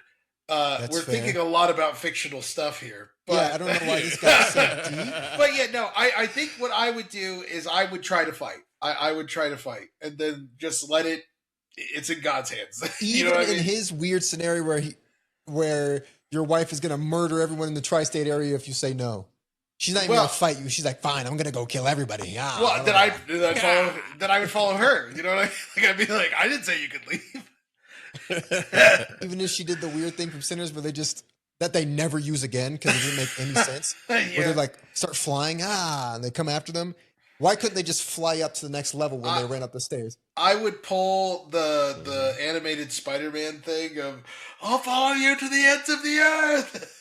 We're fair. thinking a lot about fictional stuff here. But, I don't know why this got so deep. But yeah, no, I think what I would do is I would try to fight. I would try to fight and then just let it. It's in God's hands. You Even know what I in mean? his weird scenario where your wife is going to murder everyone in the tri-state area if you say no. She's not even going to fight you. She's like, fine, I'm going to go kill everybody. Well, then I would follow her. You know what I mean? Like, I'd be like, I didn't say you could leave. Even if she did the weird thing from Sinners where that they never use again because it didn't make any sense. Yeah. Where they like start flying, and they come after them. Why couldn't they just fly up to the next level when they ran up the stairs? I would pull the animated Spider-Man thing of, I'll follow you to the ends of the earth.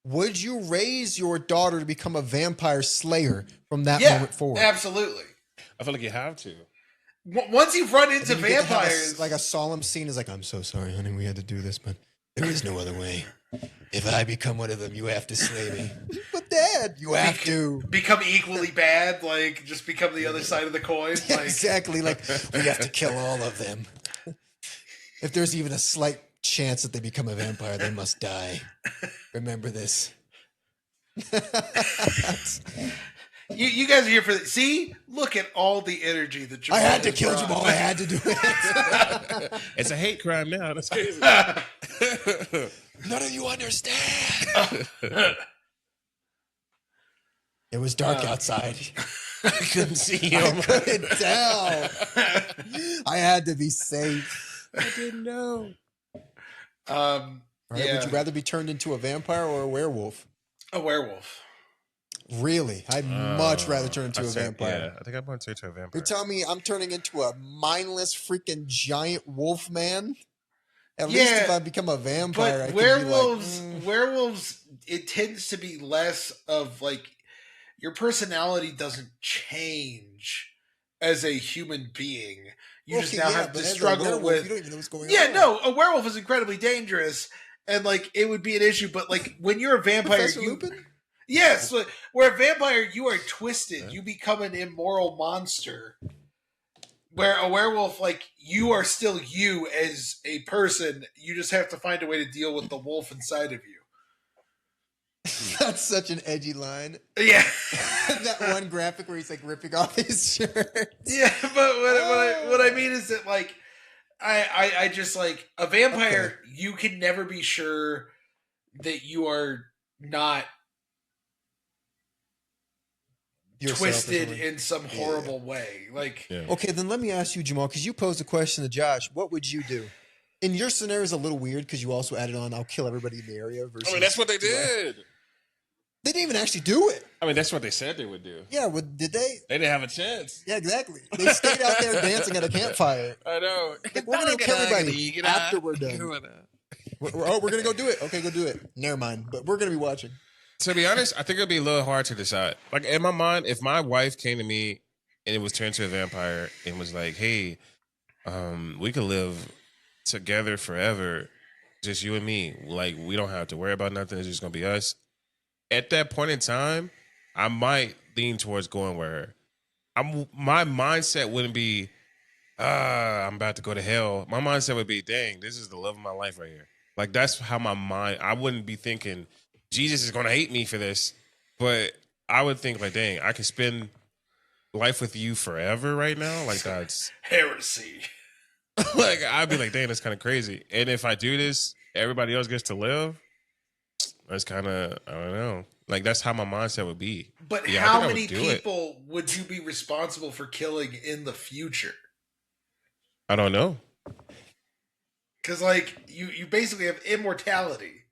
Would you raise your daughter to become a vampire slayer from that moment forward? Absolutely. I feel like you have to. Once you've run into You get to have vampires, like a solemn scene is like, I'm so sorry, honey, we had to do this, but there is no other way. If I become one of them, you have to slay me. But Dad, you have to become equally bad, like just become the other side of the coin. Yeah, Like, exactly. Like we have to kill all of them. If there's even a slight chance that they become a vampire, they must die. Remember this. you guys are here for see? Look at all the energy that Jamal I had to has kill brought. Jamal. I had to do it. It's a hate crime now. That's crazy. None of you understand. It was dark outside. I couldn't see I him. couldn't tell. I had to be safe. I didn't know. All right, Yeah. would you rather be turned into a vampire or a werewolf? A werewolf. Really? I'd much rather turn into a vampire. Yeah, I think I'm going to turn into a vampire. You're telling me I'm turning into a mindless freaking giant wolf man? At least if I become a vampire, I But could werewolves, be like, werewolves, it tends to be less of like your personality doesn't change as a human being. You just now have to but as a struggle werewolf, with. You don't even know what's going Yeah, on. no, a werewolf is incredibly dangerous, and like it would be an issue. But like when you're a vampire, Professor Lupin? yes, where a vampire you are twisted. You become an immoral monster. Where a werewolf, like you are still you as a person. You just have to find a way to deal with the wolf inside of you. That's such an edgy line. Yeah. That one graphic where he's like ripping off his shirt. Yeah, but what I mean is that like I just like a vampire, you can never be sure that you are not Yourself or twisted something. in some horrible way. Like Okay, then let me ask you, Jamal, because you posed a question to Josh. What would you do? In your scenario is a little weird because you also added on, I'll kill everybody in the area. Versus, I mean, that's what they did. They didn't even actually do it. I mean, that's what they said they would do. Yeah, did they? They didn't have a chance. Yeah, exactly. They stayed out there dancing at a campfire. I know. Like, we're going to kill everybody after we're done. We're going to go do it. Okay, go do it. Never mind. But we're going to be watching. To be honest, I think it'd be a little hard to decide. Like in my mind, if my wife came to me and it was turned to a vampire and was like, "Hey, we could live together forever, just you and me. Like we don't have to worry about nothing. It's just gonna be us." At that point in time, I might lean towards going with her. My mindset wouldn't be, I'm about to go to hell. My mindset would be, dang, this is the love of my life right here. Like that's how my mind. I wouldn't be thinking Jesus is gonna hate me for this, but I would think like, dang, I can spend life with you forever right now. Like that's heresy. like I'd be like, dang, that's kind of crazy. And if I do this, everybody else gets to live. That's kind of, I don't know. Like that's how my mindset would be. But Yeah, I how think I would many do it. people would you be responsible for killing in the future? I don't know. Because like you basically have immortality,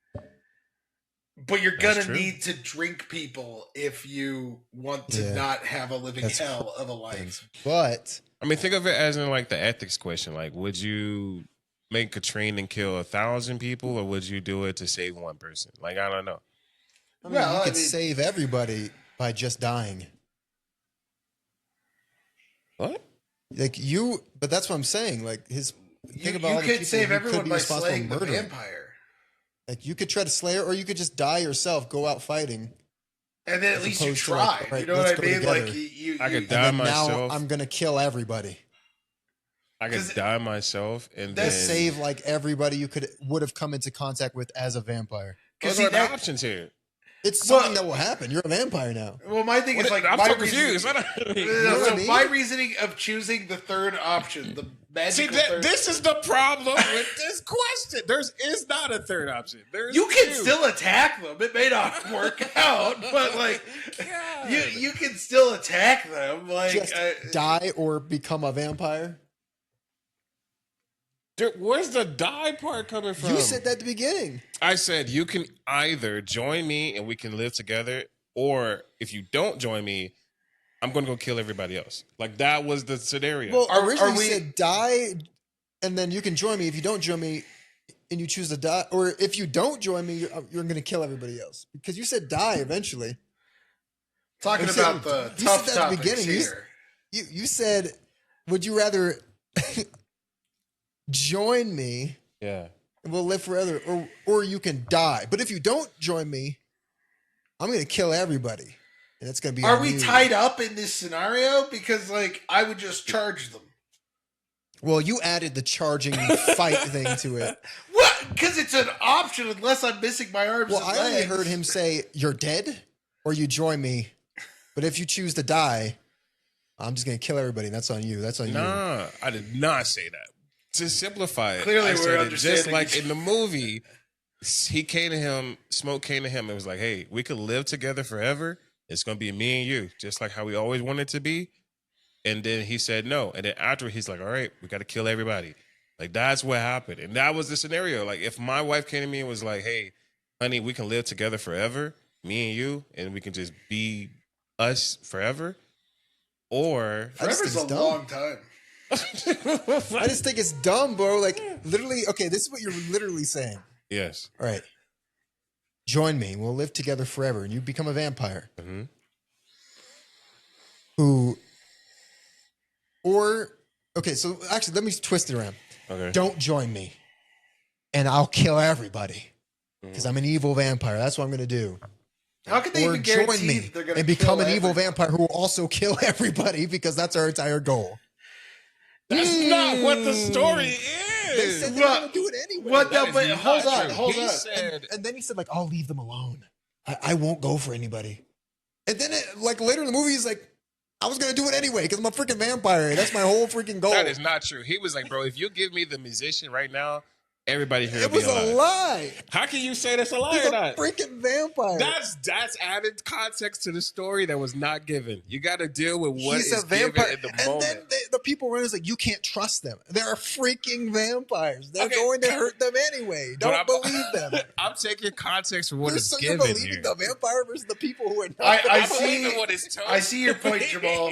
but you're That's gonna true. need to drink people if you want to Yeah. not have a living That's hell of a life. But I mean, think of it as in like the ethics question. Like, would you make a train and kill 1,000 people, or would you do it to save one person? Like, I don't know. I mean, Well, you I could mean- save everybody by just dying. What? Like you, but that's what I'm saying. Like his, think about all You the could people save you everyone could be by responsible slaying for the murdering. vampire, Like you could try to slay her, or you could just die yourself, go out fighting. and then at As least you opposed to, like, tried. right, you know let's what I go mean? together. Like you I could And die then myself. now I'm gonna kill everybody. I could 'Cause die myself and then that's Save like everybody you would have come into contact with as a vampire. Because Those see are the that options here. It's something that will happen. You're a vampire now. Well, my thing is like I'm my so confused. reasoning, what I mean? my reasoning of choosing the third option, the magical third. This is the problem with this question. There is not a third option. You can still attack them. It may not work out, but like you can still attack them. Like Just die or become a vampire. Where's the die part coming from? You said that at the beginning. I said you can either join me and we can live together, or if you don't join me, I'm going to go kill everybody else. Like that was the scenario. Well, originally you said die, and then you can join me. If you don't join me, and you choose to die, or if you don't join me, you're going to kill everybody else because you said die eventually. Talking about the tough said that at the topics beginning. here. You said, would you rather join me? Yeah. And we'll live forever, or you can die. But if you don't join me, I'm going to kill everybody, and it's going to be. Are we tied up in this scenario? Because like I would just charge them. Well, you added the charging fight thing to it. What? Because it's an option unless I'm missing my arms. Well, and I only legs. heard him say, "You're dead, or you join me." But if you choose to die, I'm just going to kill everybody. That's on you. That's on you. Nah, I did not say that. To simplify it, Clearly I we're said it understanding just like each- in the movie. He came to him, Smoke came to him and was like, hey, we could live together forever. It's going to be me and you, just like how we always wanted to be. And then he said no. And then after he's like, all right, we got to kill everybody. Like that's what happened. And that was the scenario. Like if my wife came to me and was like, hey, honey, we can live together forever, me and you, and we can just be us forever. Or Forever's a long time. I just think it's dumb, bro. Like literally, okay, this is what you're literally saying. yes. All right. Join me. We'll live together forever. And you become a vampire. Mm-hmm. Okay, so actually, let me twist it around. Okay. Don't join me. And I'll kill everybody. Because I'm an evil vampire. That's what I'm going to do. How can they Or even join guarantee me they're going to and become an evil vampire who will also kill everybody because that's our entire goal. That's not what the story They is. said they were going to do it anyway. What? No, That but is hold not on, true. hold He on. said- And then he said, like, I'll leave them alone. I won't go for anybody. And then, like, later in the movie, he's like, I was going to do it anyway because I'm a freaking vampire. That's my whole freaking goal. That is not true. He was like, bro, if you give me the musician right now, everybody here It will be was alive. a lie. How can you say that's a lie He's or a not? freaking vampire. That's added context to the story that was not given. You got to deal with what He's is a vampire. given in the And moment. then the people around us like, you can't trust them. They're freaking vampires. They're Okay. going to hurt them anyway. But Don't believe them. I'm taking context for what is So you're given believing here. the vampire versus the people who are not. I I'm see. believing what is told. I see your point, Jamal.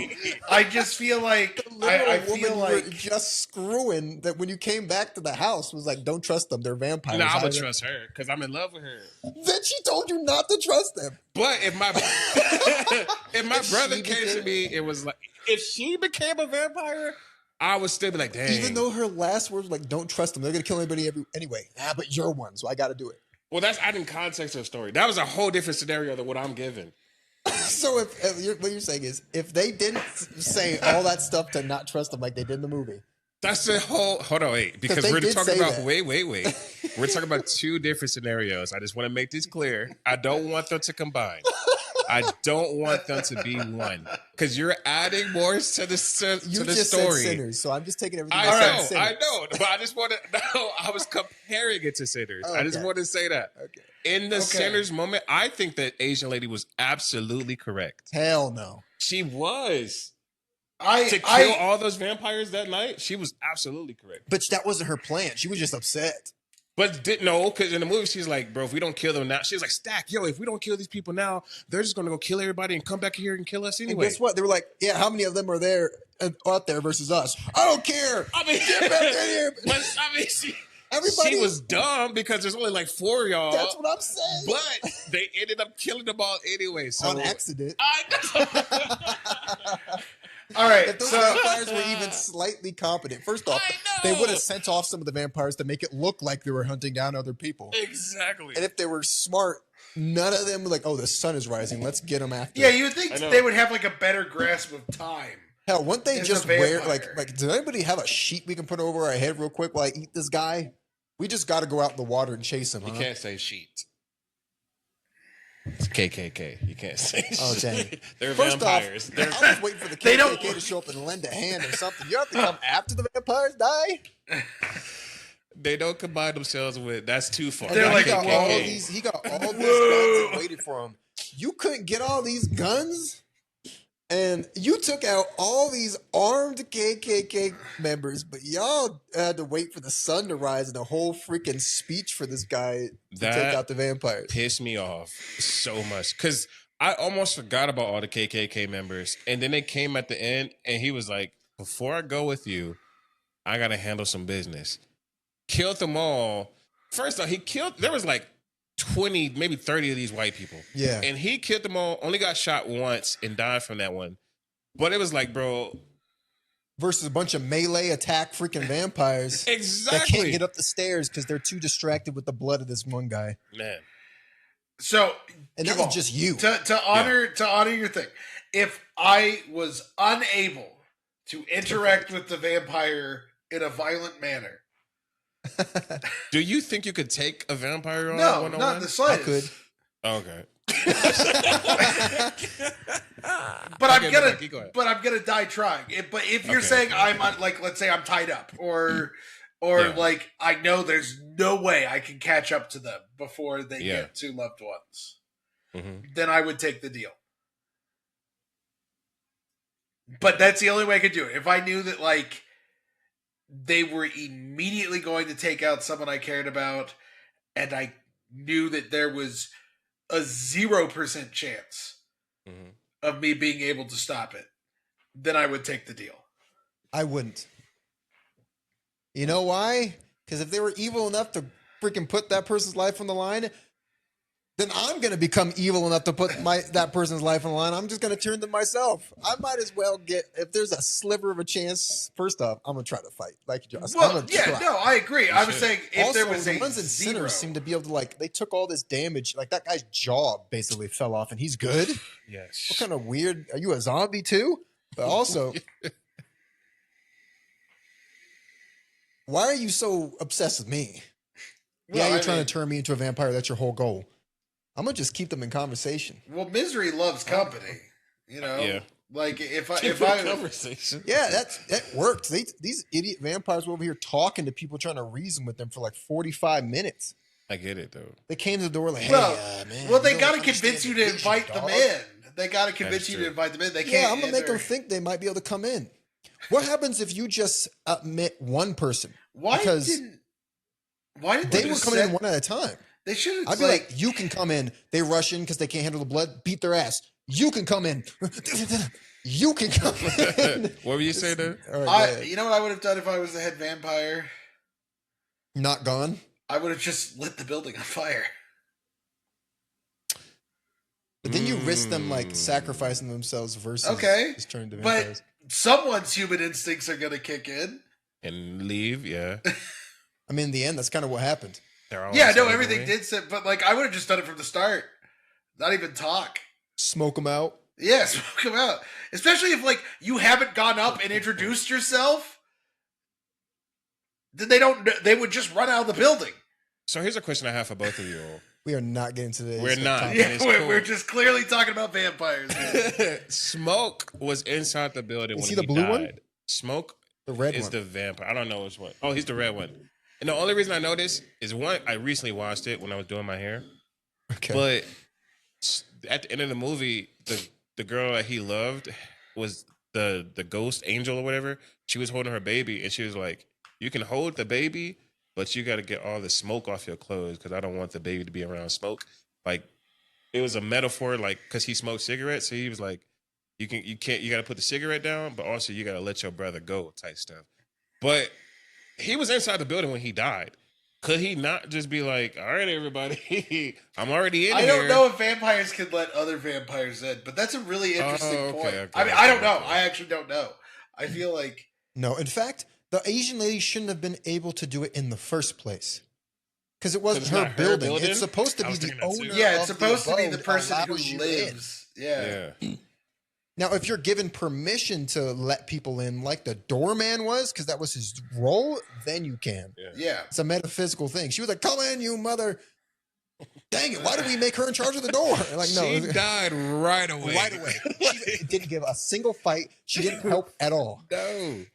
I just feel like The literal I woman feel you were like just screwing that when you came back to the house was like, don't trust them. They're vampires. No, I would Either. trust her because I'm in love with her. Then she told you not to trust them. But if my If brother she came to became- me, it was like if she became a vampire, I would still be like, dang. Even though her last words were like, don't trust them. They're going to kill anybody anyway. Ah, but you're one, so I got to do it. Well, that's adding context to the story. That was a whole different scenario than what I'm giving. So what you're saying is, if they didn't say all that stuff to not trust them like they did in the movie, That's the whole. Hold on, wait, because they we're did talking say about. that. Wait. We're talking about two different scenarios. I just want to make this clear. I don't want them to combine. I don't want them to be one because you're adding more to the you to the just story. said sinners. So I'm just taking everything. I know, but I just want to. No, I was comparing it to sinners. I just Okay. want to say that. Okay. In the sinners moment, I think that Asian lady was absolutely correct. Hell no. She was. To I kill all those vampires that night, she was absolutely correct. But that wasn't her plan. She was just upset. But didn't know because in the movie she's like, bro, if we don't kill them now, she's like, Stack, yo, if we don't kill these people now, they're just gonna go kill everybody and come back here and kill us And anyway. guess what? They were like, yeah, how many of them are there out there versus us? I don't care. I mean, Get back in here. but, I mean, Everybody. she was dumb because there's only like 4 of y'all. That's what I'm saying. But they ended up killing them all anyway. So On accident. I know. all right. If those So vampires were even slightly competent, first off, I they know. would have sent off some of the vampires to make it look like they were hunting down other people. Exactly. And if they were smart, none of them were like, oh, the sun is rising. Let's get them after. yeah, you would think I know. they would have like a better grasp of time. Hell, wouldn't they As just a wear vampire. like? Does anybody have a sheet we can put over our head real quick while I eat this guy? We just got to go out in the water and chase him. You Huh? can't say sheet. It's KKK. You can't say. Oh, dang. They're First vampires. off, I was waiting for the KKK to show up and lend a hand or something. You have to come after the vampires die? They don't combine themselves with. That's too far. They're like, he got all these guns and waited for him. You couldn't get all these guns? And you took out all these armed KKK members, but y'all had to wait for the sun to rise and a whole freaking speech for this guy to take out the vampires. Pissed me off so much because I almost forgot about all the KKK members. And then they came at the end and he was like, before I go with you, I got to handle some business. Killed them all. First off, there was like 20, maybe 30 of these white people. Yeah. And he killed them all, only got shot once and died from that one. But it was like, bro. Versus a bunch of melee attack freaking vampires. Exactly. That can't get up the stairs because they're too distracted with the blood of this one guy. Man. So, and that was just you. To honor your thing. If I was unable to interact with the vampire in a violent manner. Do you think you could take a vampire on? No, not in the slightest. I could. Okay. But I'm gonna die trying. But if you're saying I'm on, like, let's say I'm tied up, or like I know there's no way I can catch up to them before they get to loved ones, then I would take the deal. But that's the only way I could do it. If I knew that like they were immediately going to take out someone I cared about, and I knew that there was a 0% chance of me being able to stop it, then I would take the deal. I wouldn't. You know why? Because if they were evil enough to freaking put that person's life on the line, then I'm going to become evil enough to put that person's life on the line. I'm just going to turn to myself. I might as well if there's a sliver of a chance, first off, I'm going to try to fight. Like you just, well, no, I agree. I was saying if also, there was the a ones in Sinners seem to be able to, they took all this damage. Like that guy's jaw basically fell off and he's good. Yes. What kind of weird, are you a zombie too? But also, why are you so obsessed with me? Well, you're trying to turn me into a vampire. That's your whole goal. I'm gonna just keep them in conversation. Well, misery loves company, you know. Yeah. Like if I conversation. Yeah, that worked. These idiot vampires were over here talking to people, trying to reason with them for like 45 minutes. I get it though. They came to the door like, "Hey, man." Well, they got to convince you to invite them in. They got to convince you to invite them in. They can't. Yeah, I'm gonna make them think they might be able to come in. What happens if you just admit one person? Why did they were coming in one at a time? They should. I'd be like, you can come in. They rush in because they can't handle the blood. Beat their ass. You can come in. You can come in. What were you saying there? You know what I would have done if I was the head vampire? Not gone? I would have just lit the building on fire. But then you risk them sacrificing themselves versus just turning to vampires. But someone's human instincts are going to kick in. And leave, yeah. I mean, in the end, that's kind of what happened. Everything did sit, but I would have just done it from the start. Not even talk. Smoke them out. Yeah, smoke them out. Especially if you haven't gone up and introduced yourself. Then they would just run out of the building. So here's a question I have for both of you all. We are not getting to this. We're not. Yeah, we're just clearly talking about vampires. Smoke was inside the building when he the blue died. one? Smoke the red is one. The vampire. I don't know which one. Oh, he's the red one. And the only reason I know this is one, I recently watched it when I was doing my hair. Okay. But at the end of the movie, the girl that he loved was the ghost angel or whatever. She was holding her baby and she was like, you can hold the baby, but you got to get all the smoke off your clothes because I don't want the baby to be around smoke. Like, it was a metaphor, because he smoked cigarettes. So he was like, you got to put the cigarette down, but also you got to let your brother go type stuff. But he was inside the building when he died. Could he not just be like, all right, everybody, I'm already in here? I don't know if vampires can let other vampires in, but that's a really interesting point. I don't know. I actually don't know. I feel like... No, in fact, the Asian lady shouldn't have been able to do it in the first place. Because it wasn't her building. It's supposed to be the owner. Yeah, it's supposed to be the person who lives. Yeah. Now, if you're given permission to let people in like the doorman was, because that was his role, then you can. Yeah. It's a metaphysical thing. She was like, come in, you mother. Dang it! Why do we make her in charge of the door? Like, no, She died right away. right away. She didn't give a single fight. She didn't help at all. No.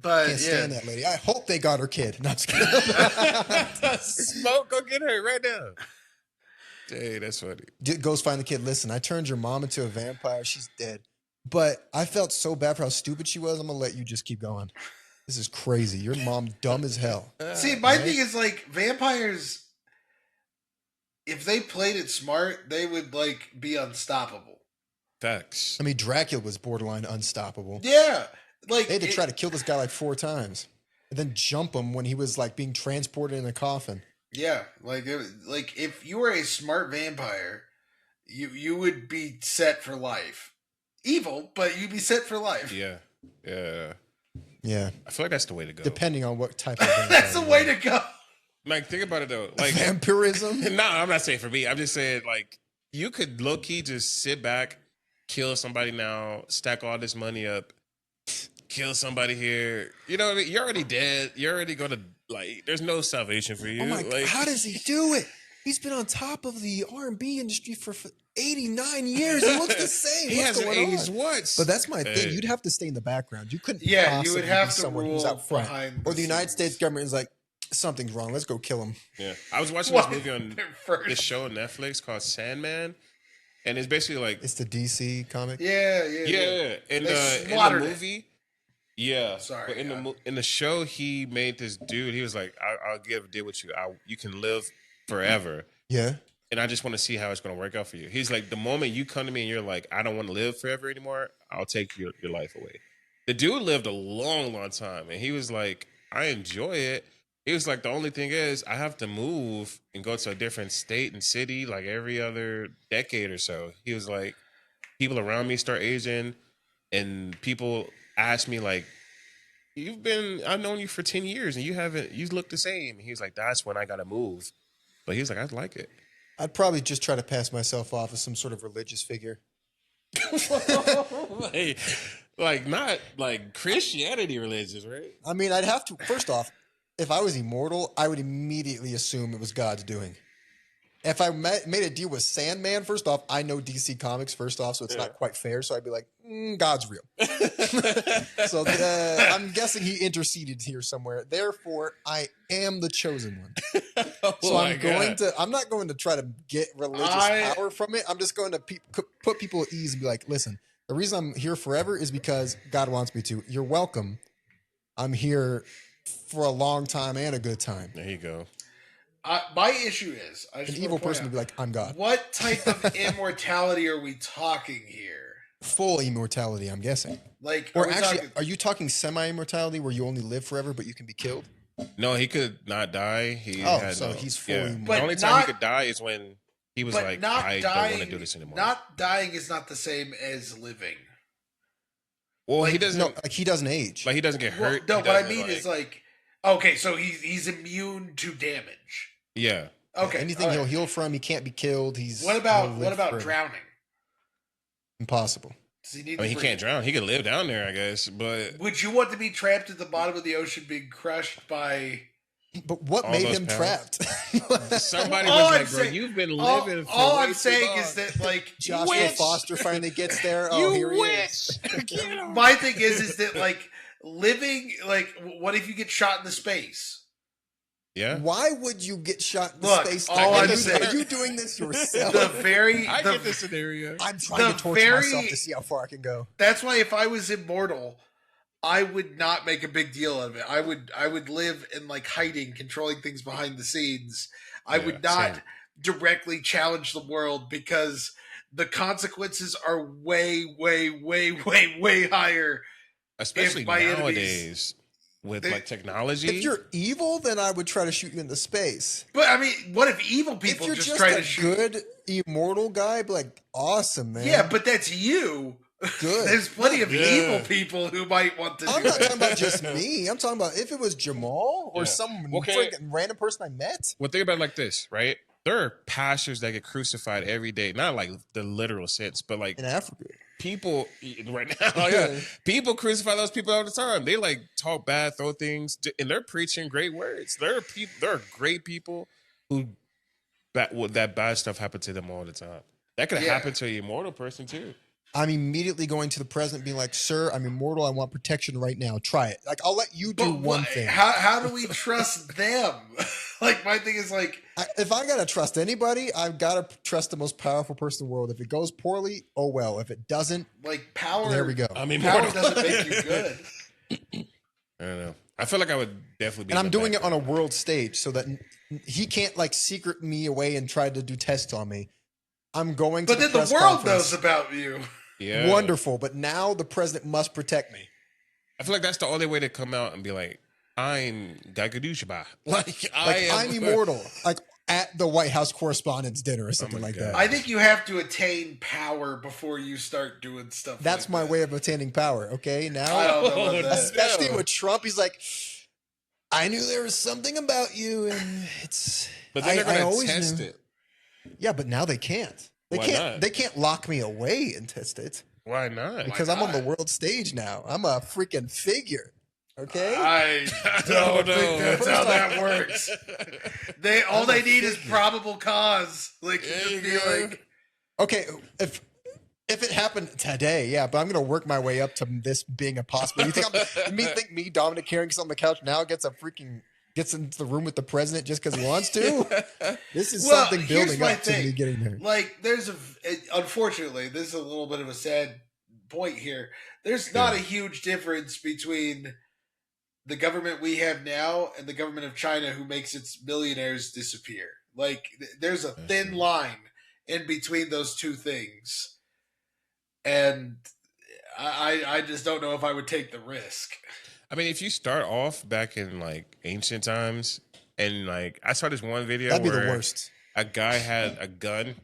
But Can't stand that lady. I hope they got her kid. No, I'm just kidding. Smoke, go get her right now. Hey, that's funny. Goes find the kid. Listen, I turned your mom into a vampire. She's dead. But I felt so bad for how stupid she was. I'm gonna let you just keep going. This is crazy. Your mom dumb as hell. See, my thing is like vampires. If they played it smart, they would like be unstoppable. Facts. I mean, Dracula was borderline unstoppable. Yeah, like They had to try to kill this guy like 4 times, and then jump him when he was like being transported in a coffin. Yeah, like if you were a smart vampire, you would be set for life. Evil, but you'd be set for life. Yeah. Yeah. Yeah, I feel like that's the way to go. depending on what type of vampire. That's the way to go. Like, think about it though. Like, Vampirism. no, I'm not saying for me. I'm just saying, like, you could low key just sit back, kill somebody now, stack all this money up, kill somebody here. You know what I mean? You're already dead. You're already gonna like. There's no salvation for you. Oh my! Like, How does he do it? He's been on top of the R&B industry for 89 years. He looks the same. he What's hasn't going aged on? once. But that's my Hey. thing. You'd have to stay in the background. You couldn't. Yeah, you would possibly have be to someone who's rule out front. behind Or the United scenes. States government is like, something's wrong. Let's go kill him. Yeah, I was watching What? this movie on First. this show on Netflix called Sandman, and it's basically like It's the DC comic. Yeah. yeah, in They the slaughtered it. movie. Yeah, Sorry, But in yeah. in the show, he made this dude. He was like, "I'll give a deal with you. You can live forever, Yeah. and I just want to see how it's going to work out for you." He's like, "The moment you come to me and you're like, I don't want to live forever anymore, I'll take your life away." The dude lived a long, long time, and he was like, "I enjoy it." He was like, "The only thing is, I have to move and go to a different state and city like every other decade or so." He was like, "People around me start aging, and people ask me like, I've known you for 10 years and you look the same." And he was like, "That's when I got to move." But he was like, "I like it." I'd probably just try to pass myself off as some sort of religious figure. like not like Christianity religious, right? I mean, I'd have to, first off, if I was immortal, I would immediately assume it was God's doing. If I made a deal with Sandman, first off, I know DC Comics, first off, so it's not quite fair. So I'd be like, God's real. So I'm guessing he interceded here somewhere. Therefore, I am the chosen one. So I'm not going to try to get religious power from it. I'm just going to put people at ease and be like, listen, the reason I'm here forever is because God wants me to. You're welcome. I'm here for a long time and a good time. There you go. My issue is An evil person would be like, I'm God. What type of immortality are we talking here? Full immortality, I'm guessing. Like, Or actually, are you talking semi-immortality where you only live forever but you can be killed? No, he could not die. He's fully immortal. The only time he could die is when he was like, "I don't want to do this anymore." Not dying is not the same as living. Well, like, he doesn't. No, like he doesn't age. Like he doesn't get hurt. No, He what I doesn't, mean is like, okay, so he's immune to damage. yeah. Okay, Anything all he'll right. heal from, he can't be killed. What about forever. drowning? Impossible. Does he need? I mean, he to can't drown. He could live down there, I guess. But Would you want to be trapped at the bottom of the ocean, being crushed by? But what All made those him pounds. trapped? somebody All was I'm like, "Bro, saying- you've been All, living." For all way I'm too saying long." is that like Joshua Witch! Foster finally gets there. Oh, here he is. my thing is that like living like what if you get shot into space? Yeah. Why would you get shot in Look, space? all I'm Are you saying- doing this yourself? I the- get the scenario. I'm trying the to torture very- myself to see how far I can go. That's why if I was immortal, I would not make a big deal of it. I would live in like hiding, controlling things behind the scenes. I Yeah, would not same. directly challenge the world because the consequences are way, way, way, way, way higher. Especially if my nowadays with they- like technology. If you're evil, then I would try to shoot you into space. But I mean, what if evil If people you're just just try a to shoot? good immortal guy, I'd be like, awesome, man. Yeah, but that's you. Good. There's plenty of Yeah. evil people who might want to I'm do not talking it. about just me. I'm talking about if it was Jamal or Yeah. some Okay. freaking random person I met. Well, think about it like this, right? There are pastors that get crucified every day, not like the literal sense, but like In Africa. people right now. Yeah, people crucify those people all the time. They like talk bad, throw things, and they're preaching great words. There are great people who that bad stuff happen to them all the time. That could happen to an immortal person too. I'm immediately going to the president being like, sir, I'm immortal. I want protection right now. Try it. Like, I'll let you do one thing. How do we trust them? Like, my thing is like... if I got to trust anybody, I've got to trust the most powerful person in the world. If it goes poorly, oh well. If it doesn't, like power... There we go. I mean, power doesn't make you good. I don't know. I feel like I would definitely be... And I'm doing it on a world stage so that he can't like secret me away and try to do tests on me. I'm going to But then the world knows about you. Yeah. Wonderful. But now the president must protect me. I feel like that's the only way to come out and be like, I'm Gagadushba. I'm immortal. Like at the White House Correspondents' Dinner or something like that. I think you have to attain power before you start doing stuff. That's like my that. way of attaining power. Okay, now I don't know about that. especially with Trump, he's like, I knew there was something about you, and it's. But then they're going to test it. Yeah, but now they can't. Why not? They can't lock me away and test it. Why not? Because I'm on the world stage now. I'm a freaking figure. Okay? I don't think that's how that works. All they need is probable cause. Like, just be like, okay, if it happened today, yeah, but I'm gonna work my way up to this being a possibility. You think me, Dominic, carrying on the couch now gets into the room with the president just because he wants to? This is something building up to me getting there. Like, unfortunately, this is a little bit of a sad point here. There's not a huge difference between the government we have now and the government of China who makes its millionaires disappear. Like, there's a thin line in between those two things. And I just don't know if I would take the risk. I mean, if you start off back in like ancient times, and like I saw this one video That'd be where the worst. a guy had a gun,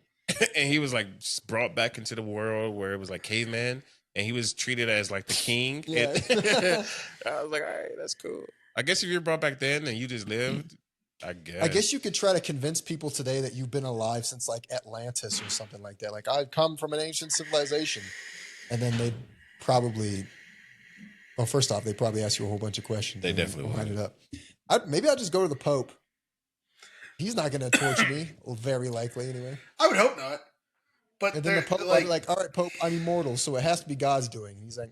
and he was like brought back into the world where it was like caveman, and he was treated as like the king. Yeah. I was like, all right, that's cool. I guess if you're brought back then and you just lived, I guess you could try to convince people today that you've been alive since like Atlantis or something like that. Like, I'd come from an ancient civilization, and then they'd probably. Well, first off, they probably ask you a whole bunch of questions. They definitely line it up. Maybe I'll just go to the Pope. He's not going to torture me, very likely anyway. I would hope not. But and then the Pope will be like, all right, Pope, I'm immortal, so it has to be God's doing. He's like,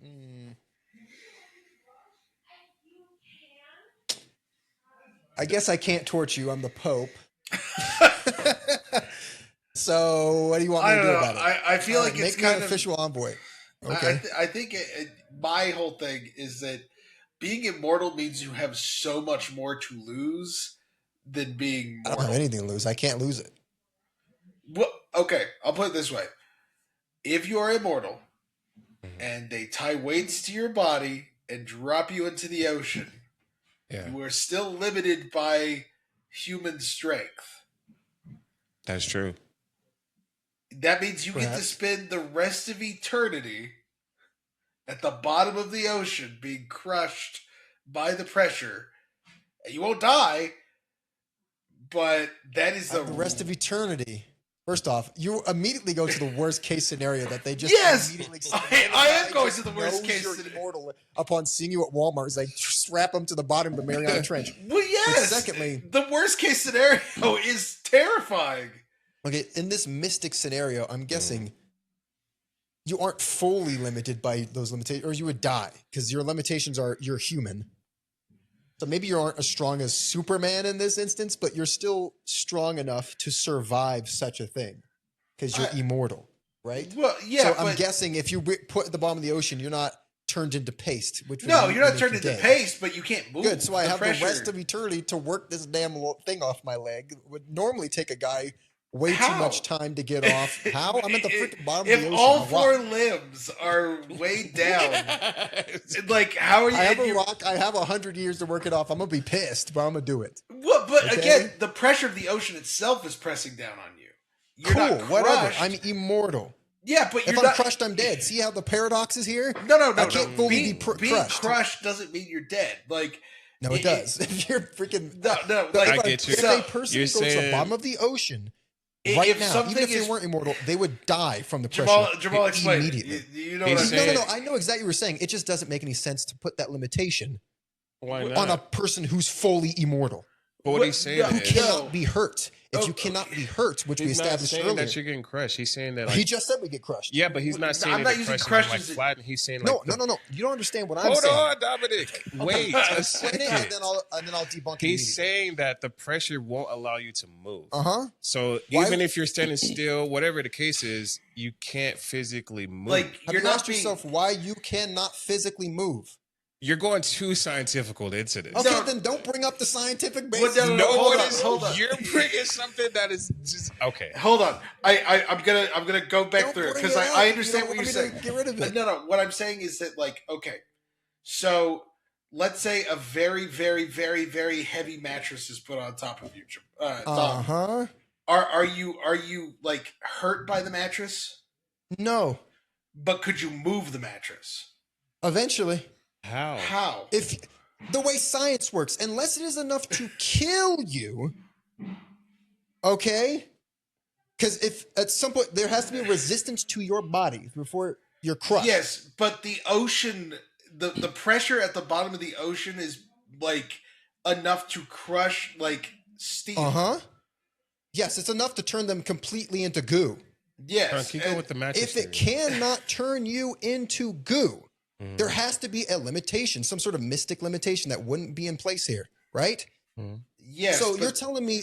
I guess I can't torture you. I'm the Pope. So what do you want me to do about it? I feel like it's kind of an official envoy. Okay. I think my whole thing is that being immortal means you have so much more to lose than being mortal. I don't have anything to lose. I can't lose it. Well, okay, I'll put it this way. If you are immortal and they tie weights to your body and drop you into the ocean, you are still limited by human strength. That's true. That means you get to spend the rest of eternity at the bottom of the ocean being crushed by the pressure. You won't die, but that is the rest of eternity. First off, you immediately go to the worst case scenario that they just immediately say, I am going to the worst case scenario. Immortal upon seeing you at Walmart. It's like strap them to the bottom of the Mariana Trench. Well, yes. But secondly, the worst case scenario is terrifying. Okay, in this mystic scenario, I'm guessing you aren't fully limited by those limitations, or you would die because your limitations are you're human. So maybe you aren't as strong as Superman in this instance, but you're still strong enough to survive such a thing because you're immortal, right? Well, yeah. So I'm guessing if you put at the bottom of the ocean, you're not turned into paste. Which you're not turned into paste, but you can't move. Good. So I have the rest of eternity to work this damn thing off my leg. It would normally take a guy way too much time to get off. How? I'm at the freaking bottom of the ocean. If all four limbs are way down, like how are you? I have a rock. I have 100 years to work it off. I'm gonna be pissed, but I'm gonna do it. Well, but again, the pressure of the ocean itself is pressing down on you. You're not crushed. Whatever. I'm immortal. Yeah, but if I'm crushed, I'm dead. See how the paradox is here? No. I can't fully be crushed. Being crushed doesn't mean you're dead. Like. No, it does. If you're freaking no. I get you. If a person goes to the bottom of the ocean. Right now, even if they weren't immortal, they would die from the pressure. Jamal explained immediately. You know what I'm saying? No. I know exactly what you're saying. It just doesn't make any sense to put that limitation on a person who's fully immortal. But what he's saying no, You is cannot be hurt. If Oh, you cannot be hurt, which we he's not established saying earlier. that you're getting crushed. He's saying that like, He just said we get crushed. yeah, but he's not saying I'm that not the using crushing crush like as flatten. He's saying like No. You don't understand what I'm Hold saying. on, Dominic. Wait a Explain second. it, and then I'll debunk it. He's saying that the pressure won't allow you to move. So Why- even if you're standing still, whatever the case is, you can't physically move. like Have you're you not asked being, yourself why you cannot physically move? you're going too scientific into this. Okay, No. then don't bring up the scientific Well, basis. no, No hold one on, is. hold on. You're bringing something that is just okay. Hold on. I'm gonna go back Don't through it bring because it up. I You understand don't what you're want me saying. to get rid of it. No. What I'm saying is that like okay, so let's say a very very very very heavy mattress is put on top of you. Dom. Are you like hurt by the mattress? No. But could you move the mattress? Eventually, How? if the way science works, unless it is enough to kill you, okay? Because if at some point there has to be a resistance to your body before you're crushed. Yes, but the ocean, the pressure at the bottom of the ocean is like enough to crush like steel. Yes, it's enough to turn them completely into goo. Yes. Can you go with the mattress? If it cannot turn you into goo, there has to be a limitation, some sort of mystic limitation that wouldn't be in place here, right? Yes. So but- you're telling me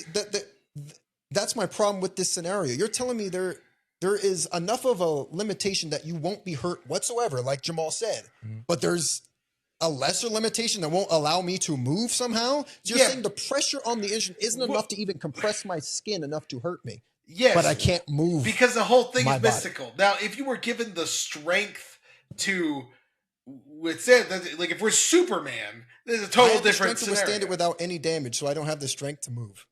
that's my problem with this scenario. You're telling me there is enough of a limitation that you won't be hurt whatsoever, like Jamal said, but there's a lesser limitation that won't allow me to move somehow. So you're saying the pressure on the engine isn't enough to even compress my skin enough to hurt me. Yes. But I can't move. Because the whole thing my is body. mystical. Now, if you were given the strength to withstand, like if we're Superman, there's a I total have the different strength to scenario. withstand it without any damage, so I don't have the strength to move.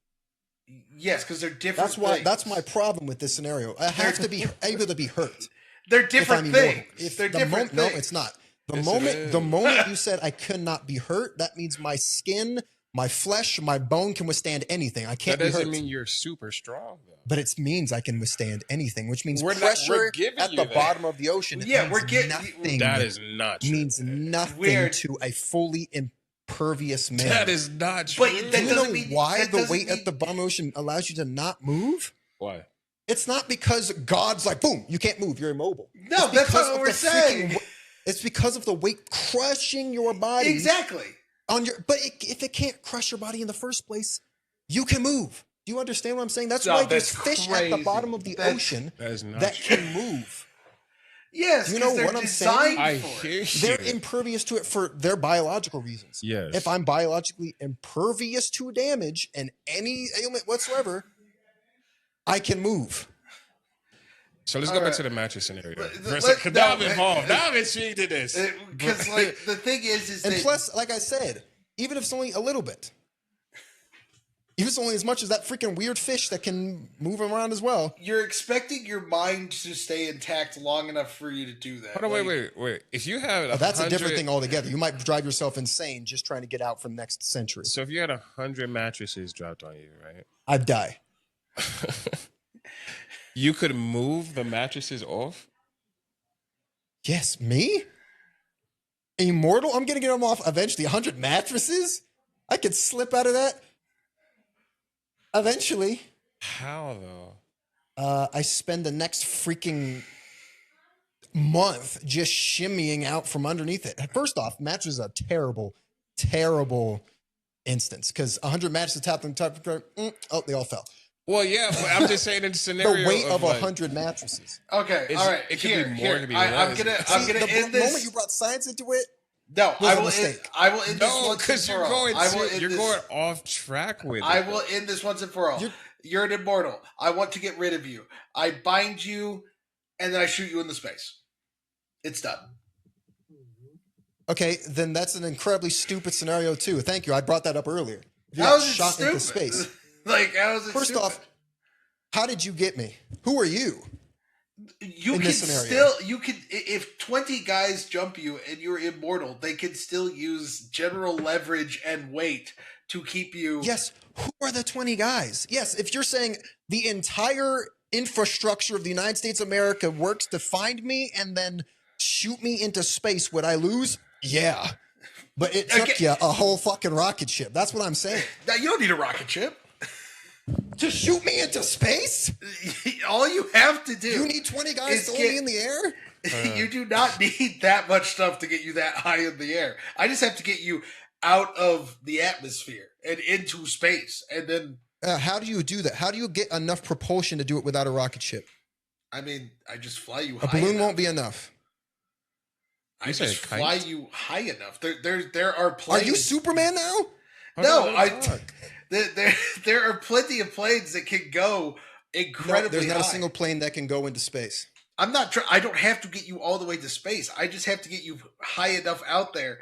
Yes, because they're different. That's why. things. That's my problem with this scenario. I have to be able to be hurt. They're If I'm different immortal. things. If They're the different No, things. it's not. The Yes, it moment is. you said I could not be hurt, that means my skin, my flesh, my bone can withstand anything. I That can't be doesn't hurt. mean you're super strong, though. But it means I can withstand anything, which means We're not- pressure we're giving at you the that. bottom of the ocean. Yeah, means we're getting- nothing. That is not true. means nothing We're- to a fully impervious man. That is not true. But Do that you know doesn't mean- why that the doesn't weight mean- at the bottom of the ocean allows you to not move? Why? It's not because God's like, boom, you can't move, you're immobile. No, It's that's because not what of we're the saying. It's because of the weight crushing your body Exactly. on your. But if it can't crush your body in the first place, you can move. Do you understand what I'm saying? That's No, why that's there's fish at crazy. the bottom of the That's- ocean That is not that true. can move. Yes, You know 'cause they're what I'm saying? designed I for hear it. you. They're impervious to it for their biological reasons. Yes. If I'm biologically impervious to damage and any ailment whatsoever, I can move. So let's go back to the mattress scenario. Let- Because now I'm no, involved. Now I'm intrigued to this. Because like the thing is And that plus, like I said, even if it's only a little bit, even if it's only as much as that freaking weird fish that can move around as well. you're expecting your mind to stay intact long enough for you to do that. Hold on, Like, wait. If you had That's a different thing altogether. You might drive yourself insane just trying to get out for the next century. So if you had 100 mattresses dropped on you, right? I'd die. You could move the mattresses off? Yes, me? Immortal? I'm going to get them off eventually. 100 mattresses? I could slip out of that eventually. How, though? I spend the next freaking month just shimmying out from underneath it. First off, mattress is a terrible, terrible instance because 100 mattresses tapped on top of oh, they all fell. Well, yeah, but I'm just saying in the scenario The weight of like, 100 mattresses. okay, It's- all right. it could here, be more, here. it could be I'm less. gonna See, end the this. moment you brought science into it, No, was I a will. mistake. I will end this No, once and because for you're all. going I will end you're this. going off track with I it. will end this once and for all. You're- You're an immortal. I want to get rid of you. I bind you, and then I shoot you in the space. It's done. okay, then that's an incredibly stupid scenario too. Thank you. I brought that up earlier. You How got is it shot stupid? into space. Like, how is it First stupid? off, how did you get me? Who are you? You in can this scenario. still, you can, if 20 guys jump you and you're immortal, they can still use general leverage and weight to keep you. Yes, who are the 20 guys? Yes, if you're saying the entire infrastructure of the United States of America works to find me and then shoot me into space, would I lose? Yeah. But it took you a whole fucking rocket ship. That's what I'm saying. Now, you don't need a rocket ship. To shoot me into space? All you have to do. You need 20 guys throwing me in the air? You do not need that much stuff to get you that high in the air. I just have to get you out of the atmosphere and into space. And then... how do you do that? How do you get enough propulsion to do it without a rocket ship? I mean, I just fly you high. A balloon won't be enough. I just fly you high enough. There are planes. Are you Superman now? No, there are plenty of planes that can go incredibly high. There's not a single plane that can go into space. I'm not. I don't have to get you all the way to space. I just have to get you high enough out there,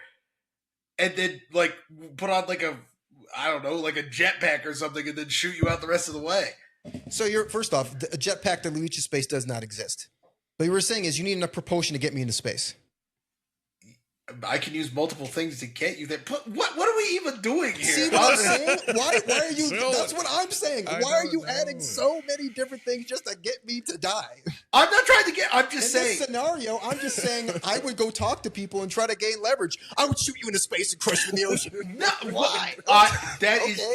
and then like put on like a, I don't know, like a jetpack or something, and then shoot you out the rest of the way. So you're first off, a jetpack that leads to space does not exist. What you were saying is you need enough propulsion to get me into space. I can use multiple things to get you there. But what are we even doing here? See what I'm saying? Why are you? That's what I'm saying. Why are you adding so many different things just to get me to die? I'm not trying to get. I'm just saying. In this scenario, I'm just saying I would go talk to people and try to gain leverage. I would shoot you into space and crush you in the ocean. No, why?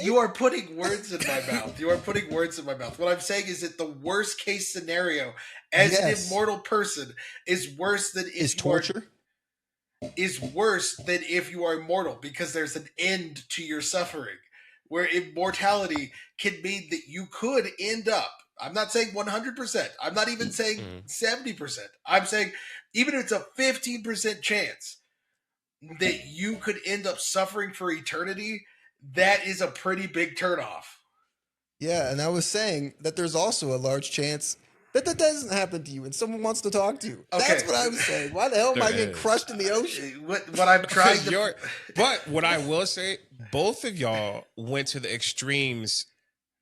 You are putting words in my mouth. You are putting words in my mouth. What I'm saying is that the worst case scenario as an immortal person is worse than if torture. Is worse than if you are immortal, because there's an end to your suffering, where immortality can mean that you could end up. I'm not saying 100%. I'm not even saying 70%. I'm saying even if it's a 15% chance that you could end up suffering for eternity, that is a pretty big turnoff. Yeah, and I was saying that there's also a large chance that doesn't happen to you and someone wants to talk to you. Okay. That's what I was saying. Why the hell am I getting crushed in the ocean? What I'm trying to... But what I will say, both of y'all went to the extremes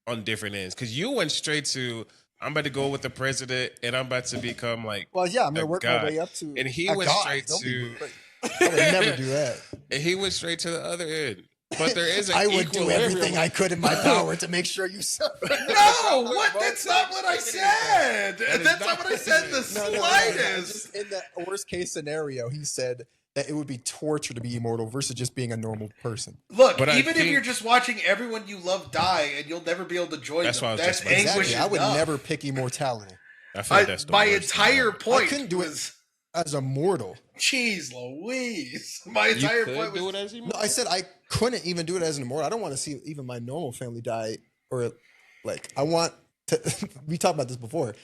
on different ends. Because you went straight to, I'm about to go with the president and I'm about to become like... Well, yeah, I'm going to work my way up to... And he went straight to... I would never do that. And he went straight to the other end. But there is an I would do everything I could in my power to make sure you suffer. No, what? That's not what I said. That's not what I said in the slightest. In the worst case scenario, he said that it would be torture to be immortal versus just being a normal person. Look, even if you're just watching everyone you love die and you'll never be able to join them, that's anguish enough. I would never pick immortality. I feel like that's the my entire point. I couldn't do it as a mortal. Jeez Louise. My entire point was... do it as immortal? No, I said I couldn't even do it as an immortal. I don't want to see even my normal family die. Or, like, I want to... we talked about this before.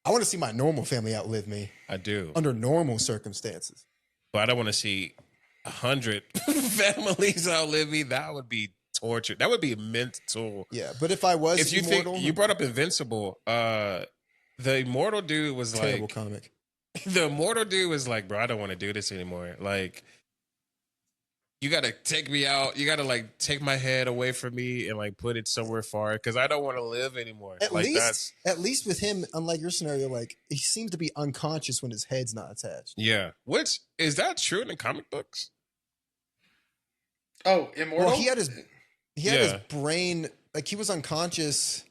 I want to see my normal family outlive me. I do. Under normal circumstances. But I don't want to see 100 families outlive me. That would be torture. That would be mental. Yeah, but if I was if you immortal... Think, you brought up Invincible. The immortal dude was terrible comic. The immortal dude was like, bro, I don't want to do this anymore. Like, you got to take me out. You got to, like, take my head away from me and, like, put it somewhere far because I don't want to live anymore. At least with him, unlike your scenario, like, he seems to be unconscious when his head's not attached. Yeah. Which, is that true in the comic books? Oh, immortal? Well, he had his brain, like, he was unconscious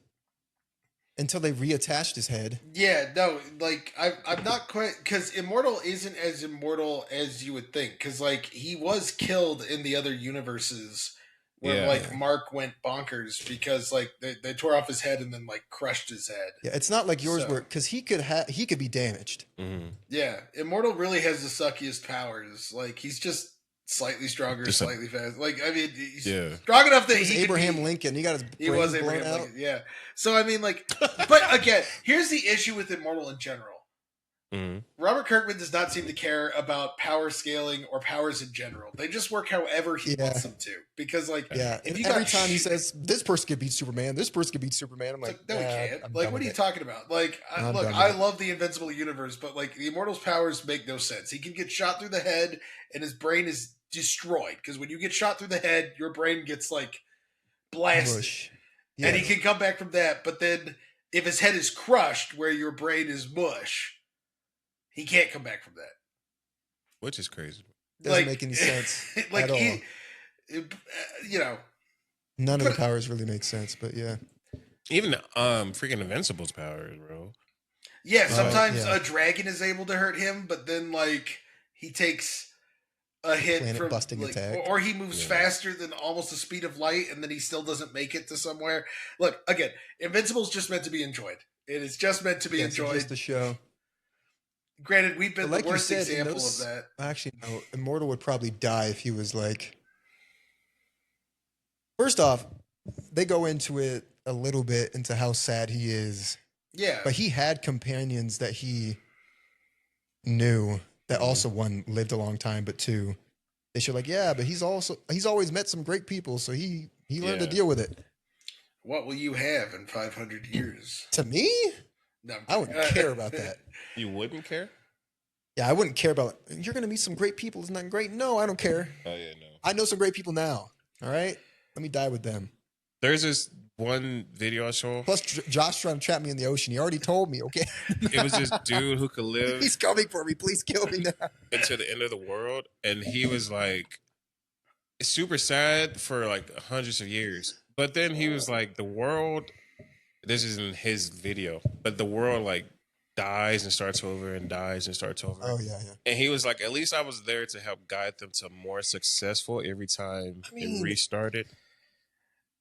until they reattached his head. Yeah, no, like, I'm not quite... Because Immortal isn't as immortal as you would think. Because, like, he was killed in the other universes where, like, Mark went bonkers because, like, they tore off his head and then, like, crushed his head. Yeah, it's not like yours where... Because he could be damaged. Mm-hmm. Yeah, Immortal really has the suckiest powers. Like, he's just... slightly stronger, slightly fast. Like, I mean, he's strong enough that he Abraham Lincoln. He got his brain was blown Abraham out. Lincoln. Yeah. So I mean, like, but again, here's the issue with Immortal in general. Mm-hmm. Robert Kirkman does not seem to care about power scaling or powers in general. They just work however he wants them to. Because, like, if every time he says this person could beat Superman, this person could beat Superman, I'm like, no, he can't. Like, what are you talking about? Like, I love the Invincible universe, but like the Immortal's powers make no sense. He can get shot through the head, and his brain is destroyed because when you get shot through the head, your brain gets like blasted, and he can come back from that. But then, if his head is crushed, where your brain is mush, he can't come back from that. Which is crazy. Doesn't make any sense like at all. You know, none of the powers really make sense. But yeah, even freaking Invincible's powers, bro. Yeah, sometimes a dragon is able to hurt him, but then like he takes a hit Planet from busting like, attack. or he moves faster than almost the speed of light, and then he still doesn't make it to somewhere. Look, again, Invincible's just meant to be enjoyed. It is just meant to be enjoyed. Just a show. Granted, we've been But like the worst you said, example of that. Actually, no. Immortal would probably die if he was like. First off, they go into it a little bit into how sad he is. Yeah. But he had companions that he knew that also, one, lived a long time, but two, they should like, yeah, but he's always met some great people, so he learned to deal with it. What will you have in 500 years? To me? No, I wouldn't care about that. You wouldn't care? Yeah, I wouldn't care about, you're going to meet some great people. Isn't that great? No, I don't care. Oh, yeah, no. I know some great people now. All right? Let me die with them. There's this one video I saw. Plus, Josh trying to trap me in the ocean. He already told me, okay? It was this dude who could live He's coming for me. Please kill me now. into the end of the world. And he was like super sad for like hundreds of years. But then he was like, the world, this isn't his video, but the world like dies and starts over and dies and starts over. Oh, yeah. And he was like, at least I was there to help guide them to more successful every time it restarted.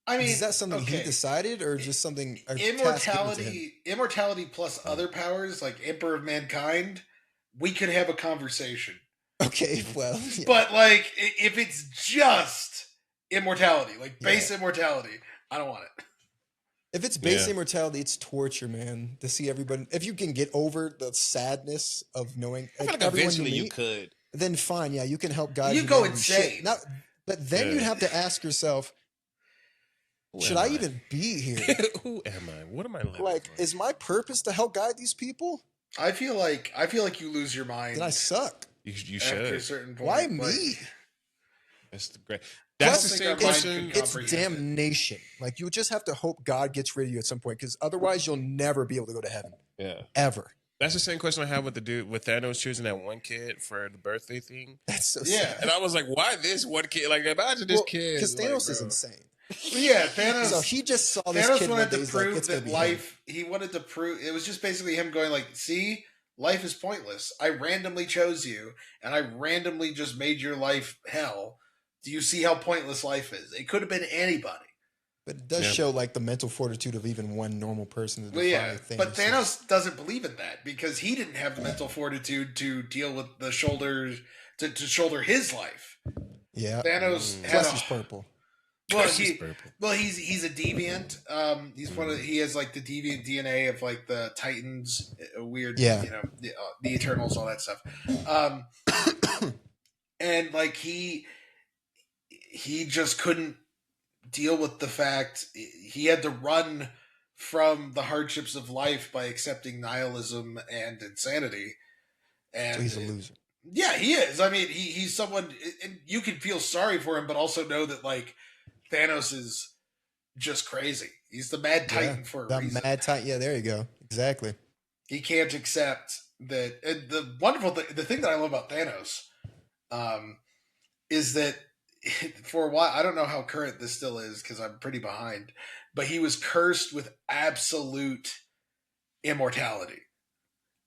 I mean, is that something he decided, or just something? Immortality plus other powers, like Emperor of Mankind, we could have a conversation. Okay, well, yeah. But like, if it's just immortality, like base immortality, I don't want it. If it's base immortality, it's torture, man. To see everybody, if you can get over the sadness of knowing, I feel like eventually you could. Then fine, yeah, you can help guide. You go insane. But then you'd have to ask yourself. Should I even be here? Who am I? What am I living like? for? Is my purpose to help guide these people? I feel like you lose your mind. Then I suck. You should. After a certain point. Why me? That's great. That's the same Plus, question. it's damnation. Like you just have to hope God gets rid of you at some point, because otherwise you'll never be able to go to heaven. Yeah. Ever. That's the same question I have with the dude with Thanos choosing that one kid for the birthday thing. That's so sad. And I was like, why this one kid? Like imagine this kid. Because Thanos is insane. Yeah, Thanos. So he just saw this Thanos kid wanted to like, prove that life. He wanted to prove it was just basically him going like, "See, life is pointless. I randomly chose you, and I randomly just made your life hell. Do you see how pointless life is? It could have been anybody." But it does show like the mental fortitude of even one normal person to defy things. But Thanos doesn't believe in that because he didn't have the mental fortitude to deal with the shoulders to shoulder his life. Yeah, Thanos plus he's purple. Well, he's a deviant. He has like the deviant DNA of like the Titans, weird, you know, the Eternals, all that stuff. And like he just couldn't deal with the fact he had to run from the hardships of life by accepting nihilism and insanity. And so he's a loser. Yeah, he is. I mean, he's someone, and you can feel sorry for him, but also know that like Thanos is just crazy. He's the Mad Titan for a reason. Mad Titan. Yeah, there you go. Exactly. He can't accept that. And the wonderful thing, the thing that I love about Thanos, is that for a while, I don't know how current this still is because I'm pretty behind, but he was cursed with absolute immortality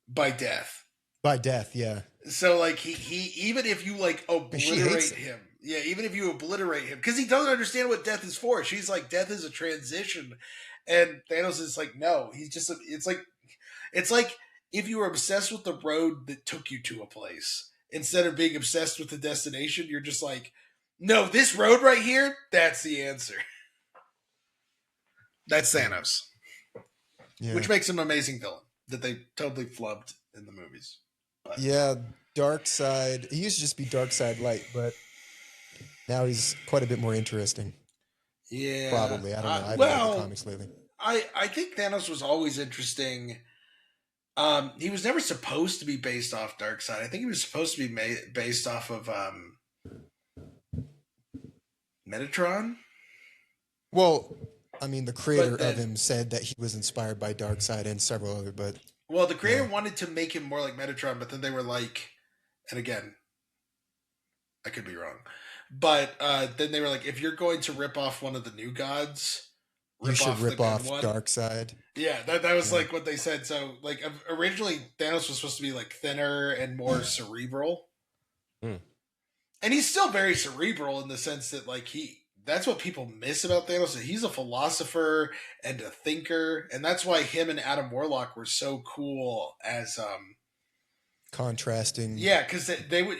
by death. By death, yeah. So like he even if you like obliterate him. Yeah, even if you obliterate him, because he doesn't understand what death is for. She's like, death is a transition, and Thanos is like, no, he's just. It's like if you were obsessed with the road that took you to a place instead of being obsessed with the destination. You're just like, no, this road right here, that's the answer. That's Thanos, which makes him an amazing villain that they totally flubbed in the movies. But. Yeah, Darkseid. He used to just be Darkseid Light, but. Now he's quite a bit more interesting. Yeah. Probably. I don't know. I haven't read the comics lately. I think Thanos was always interesting. He was never supposed to be based off Darkseid. I think he was supposed to be based off of Metatron. Well, I mean, the creator of him said that he was inspired by Darkseid and several other, but... Well, the creator wanted to make him more like Metatron, but then they were like... And again, I could be wrong. But then they were like, if you're going to rip off one of the new gods, you should rip off Darkseid. Yeah, that was like what they said. So like originally Thanos was supposed to be like thinner and more cerebral. And he's still very cerebral in the sense that, like, that's what people miss about Thanos. Is he's a philosopher and a thinker, and that's why him and Adam Warlock were so cool as Contrasting. Yeah, because they would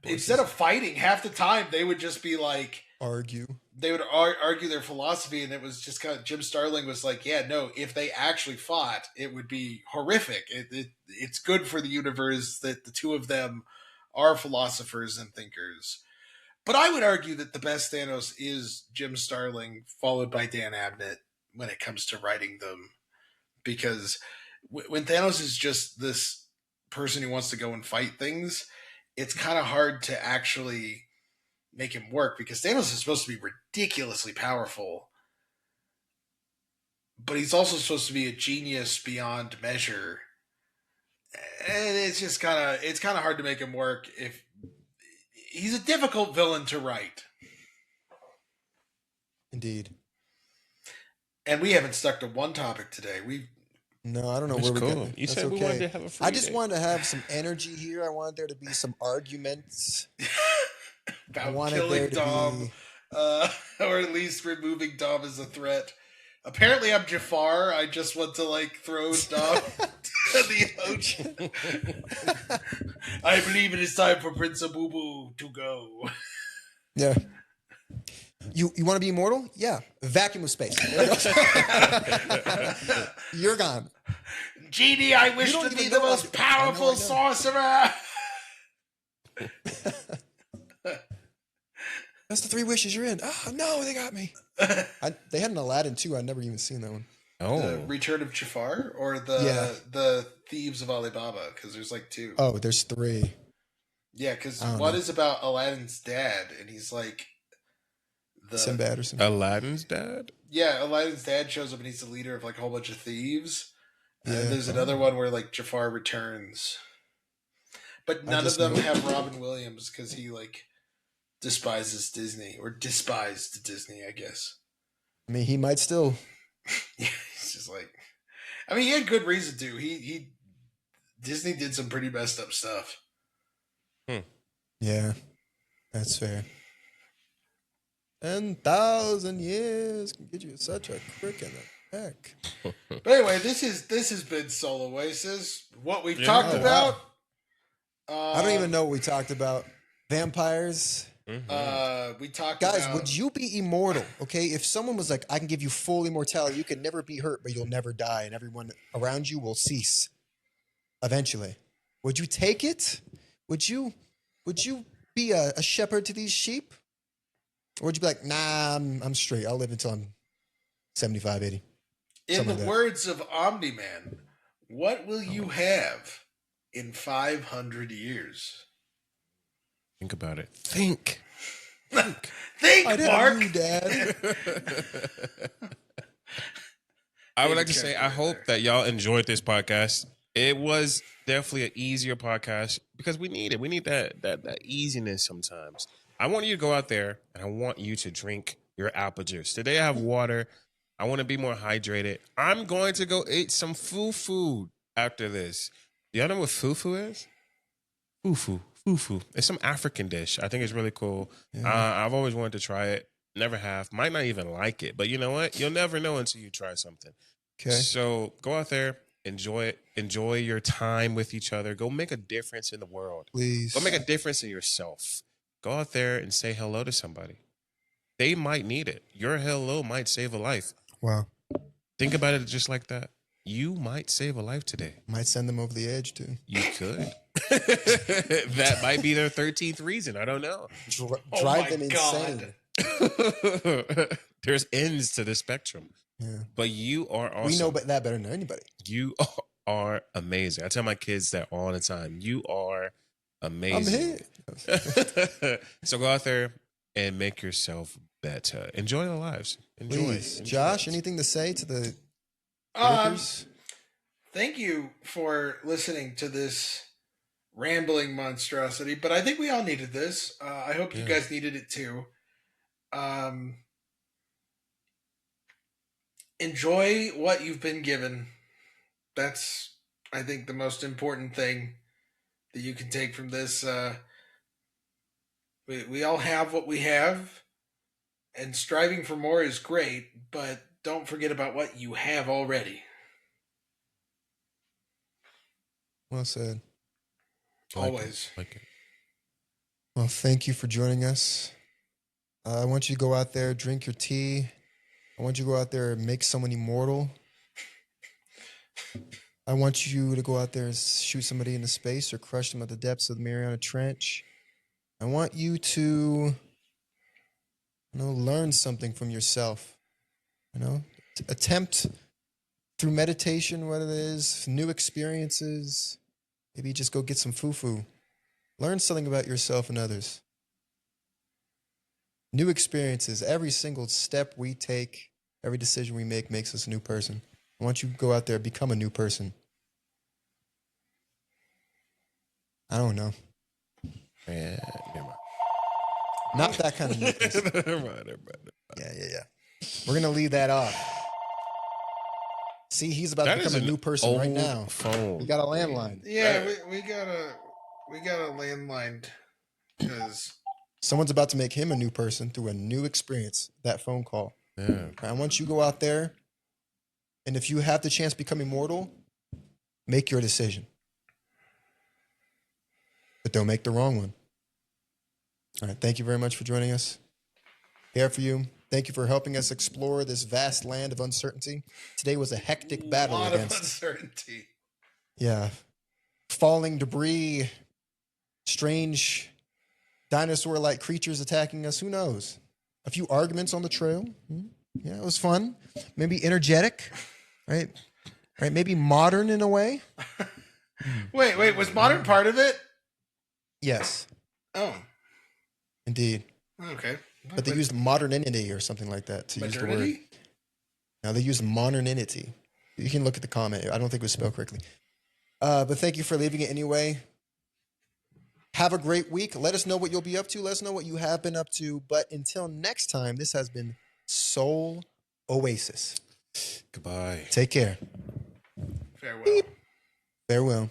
instead of fighting, half the time they would just be like argue. They would argue their philosophy, and it was just kind of Jim Starlin was like, "Yeah, no, if they actually fought, it would be horrific. It's good for the universe that the two of them are philosophers and thinkers." But I would argue that the best Thanos is Jim Starlin, followed by Dan Abnett when it comes to writing them, because when Thanos is just this person who wants to go and fight things, it's kind of hard to actually make him work, because Thanos is supposed to be ridiculously powerful, but he's also supposed to be a genius beyond measure, and it's just kind of hard to make him work. If he's a difficult villain to write. Indeed. And we haven't stuck to one topic today. No, I don't know where we go. You said we wanted to have a free I just day. wanted to have some energy here. I wanted there to be some arguments about killing Dom, or at least removing Dom as a threat. Apparently, I'm Jafar. I just want to like throw Dom to the ocean. I believe it is time for Prince Abubu to go. Yeah. You want to be immortal? Yeah. Vacuum of space. You're gone. Genie, I wish to be the most powerful sorcerer. That's the 3 wishes you're in. Oh, no, they got me. They had an Aladdin, too. I'd never even seen that one. Oh. The Return of Jafar or the Thieves of Alibaba? Because there's like 2. Oh, there's 3. Yeah, because one is about Aladdin's dad, and he's like... Sinbad or something. Aladdin's dad? Yeah, Aladdin's dad shows up and he's the leader of like a whole bunch of thieves. Yeah. And there's another one where like Jafar returns. But none of them have Robin Williams because he like despises Disney, or despised Disney, I guess. I mean, he might still. Yeah, he's just like, I mean, he had good reason to. Disney did some pretty messed up stuff. Yeah, that's fair. 10,000 years can get you such a crick in the neck. But anyway, this has been Soul Oasis. What we've talked about. Wow. I don't even know what we talked about. Vampires. We talked Guys, about... would you be immortal? Okay, if someone was like, I can give you full immortality, you can never be hurt, but you'll never die, and everyone around you will cease eventually. Would you take it? Would you be a shepherd to these sheep? Or would you be like, nah, I'm straight. I'll live until I'm 75, 80. In the words of Omni-Man, what will you have in 500 years? Think about it. Think, Mark. You, Dad. I would like to say, I hope that y'all enjoyed this podcast. It was definitely an easier podcast because we need it. We need that easiness sometimes. I want you to go out there and I want you to drink your apple juice. Today I have water. I want to be more hydrated. I'm going to go eat some fufu after this. Y'all know what fufu is? Fufu. It's some African dish. I think it's really cool. Yeah. I've always wanted to try it. Never have. Might not even like it. But you know what? You'll never know until you try something. Okay. So go out there. Enjoy it. Enjoy your time with each other. Go make a difference in the world. Please. Go make a difference in yourself. Go out there and say hello to somebody. They might need it. Your hello might save a life. Wow. Think about it just like that. You might save a life today. Might send them over the edge, too. You could. That might be their 13th reason. I don't know. Drive them insane. There's ends to the spectrum. Yeah. But you are awesome. We know that better than anybody. You are amazing. I tell my kids that all the time. You are amazing. I'm here. So go out there and make yourself better. Enjoy the lives. Enjoy. Josh, anything to say to the thank you for listening to this rambling monstrosity, but I think we all needed this. I hope you guys needed it too. Enjoy what you've been given. That's, I think, the most important thing that you can take from this. We all have what we have, and striving for more is great, but don't forget about what you have already. Well said. Always. Like it. Well, thank you for joining us. I want you to go out there, drink your tea. I want you to go out there and make someone immortal. I want you to go out there and shoot somebody into space or crush them at the depths of the Mariana Trench. I want you to, learn something from yourself. Attempt through meditation, whether it is new experiences, maybe just go get some foo-foo. Learn something about yourself and others. New experiences. Every single step we take, every decision we make makes us a new person. I want you to go out there and become a new person. I don't know. Yeah, never mind. Not that kind of new person. Never mind. Yeah. We're going to leave that off. See, he's about to become a new person right now. Phone. We got a landline. Yeah, we got a landline because Someone's about to make him a new person through a new experience, that phone call. Yeah. I want you to go out there, and if you have the chance to become immortal, make your decision. But don't make the wrong one. All right, thank you very much for joining us. Here for you. Thank you for helping us explore this vast land of uncertainty. Today was a hectic battle a lot against... of uncertainty. Yeah. Falling debris, strange dinosaur-like creatures attacking us. Who knows? A few arguments on the trail. Yeah, it was fun. Maybe energetic, right? Right? Maybe modern in a way. Wait, was modern part of it? Yes, Oh, indeed. okay. But they used modernity or something like that to use the word. Modernity? Now they used modernity. You can look at the comment. I don't think it was spelled correctly. But thank you for leaving it anyway. Have a great week. Let us know what you'll be up to. Let us know what you have been up to. But until next time, this has been Soul Oasis. Goodbye. Take care. Farewell. Farewell.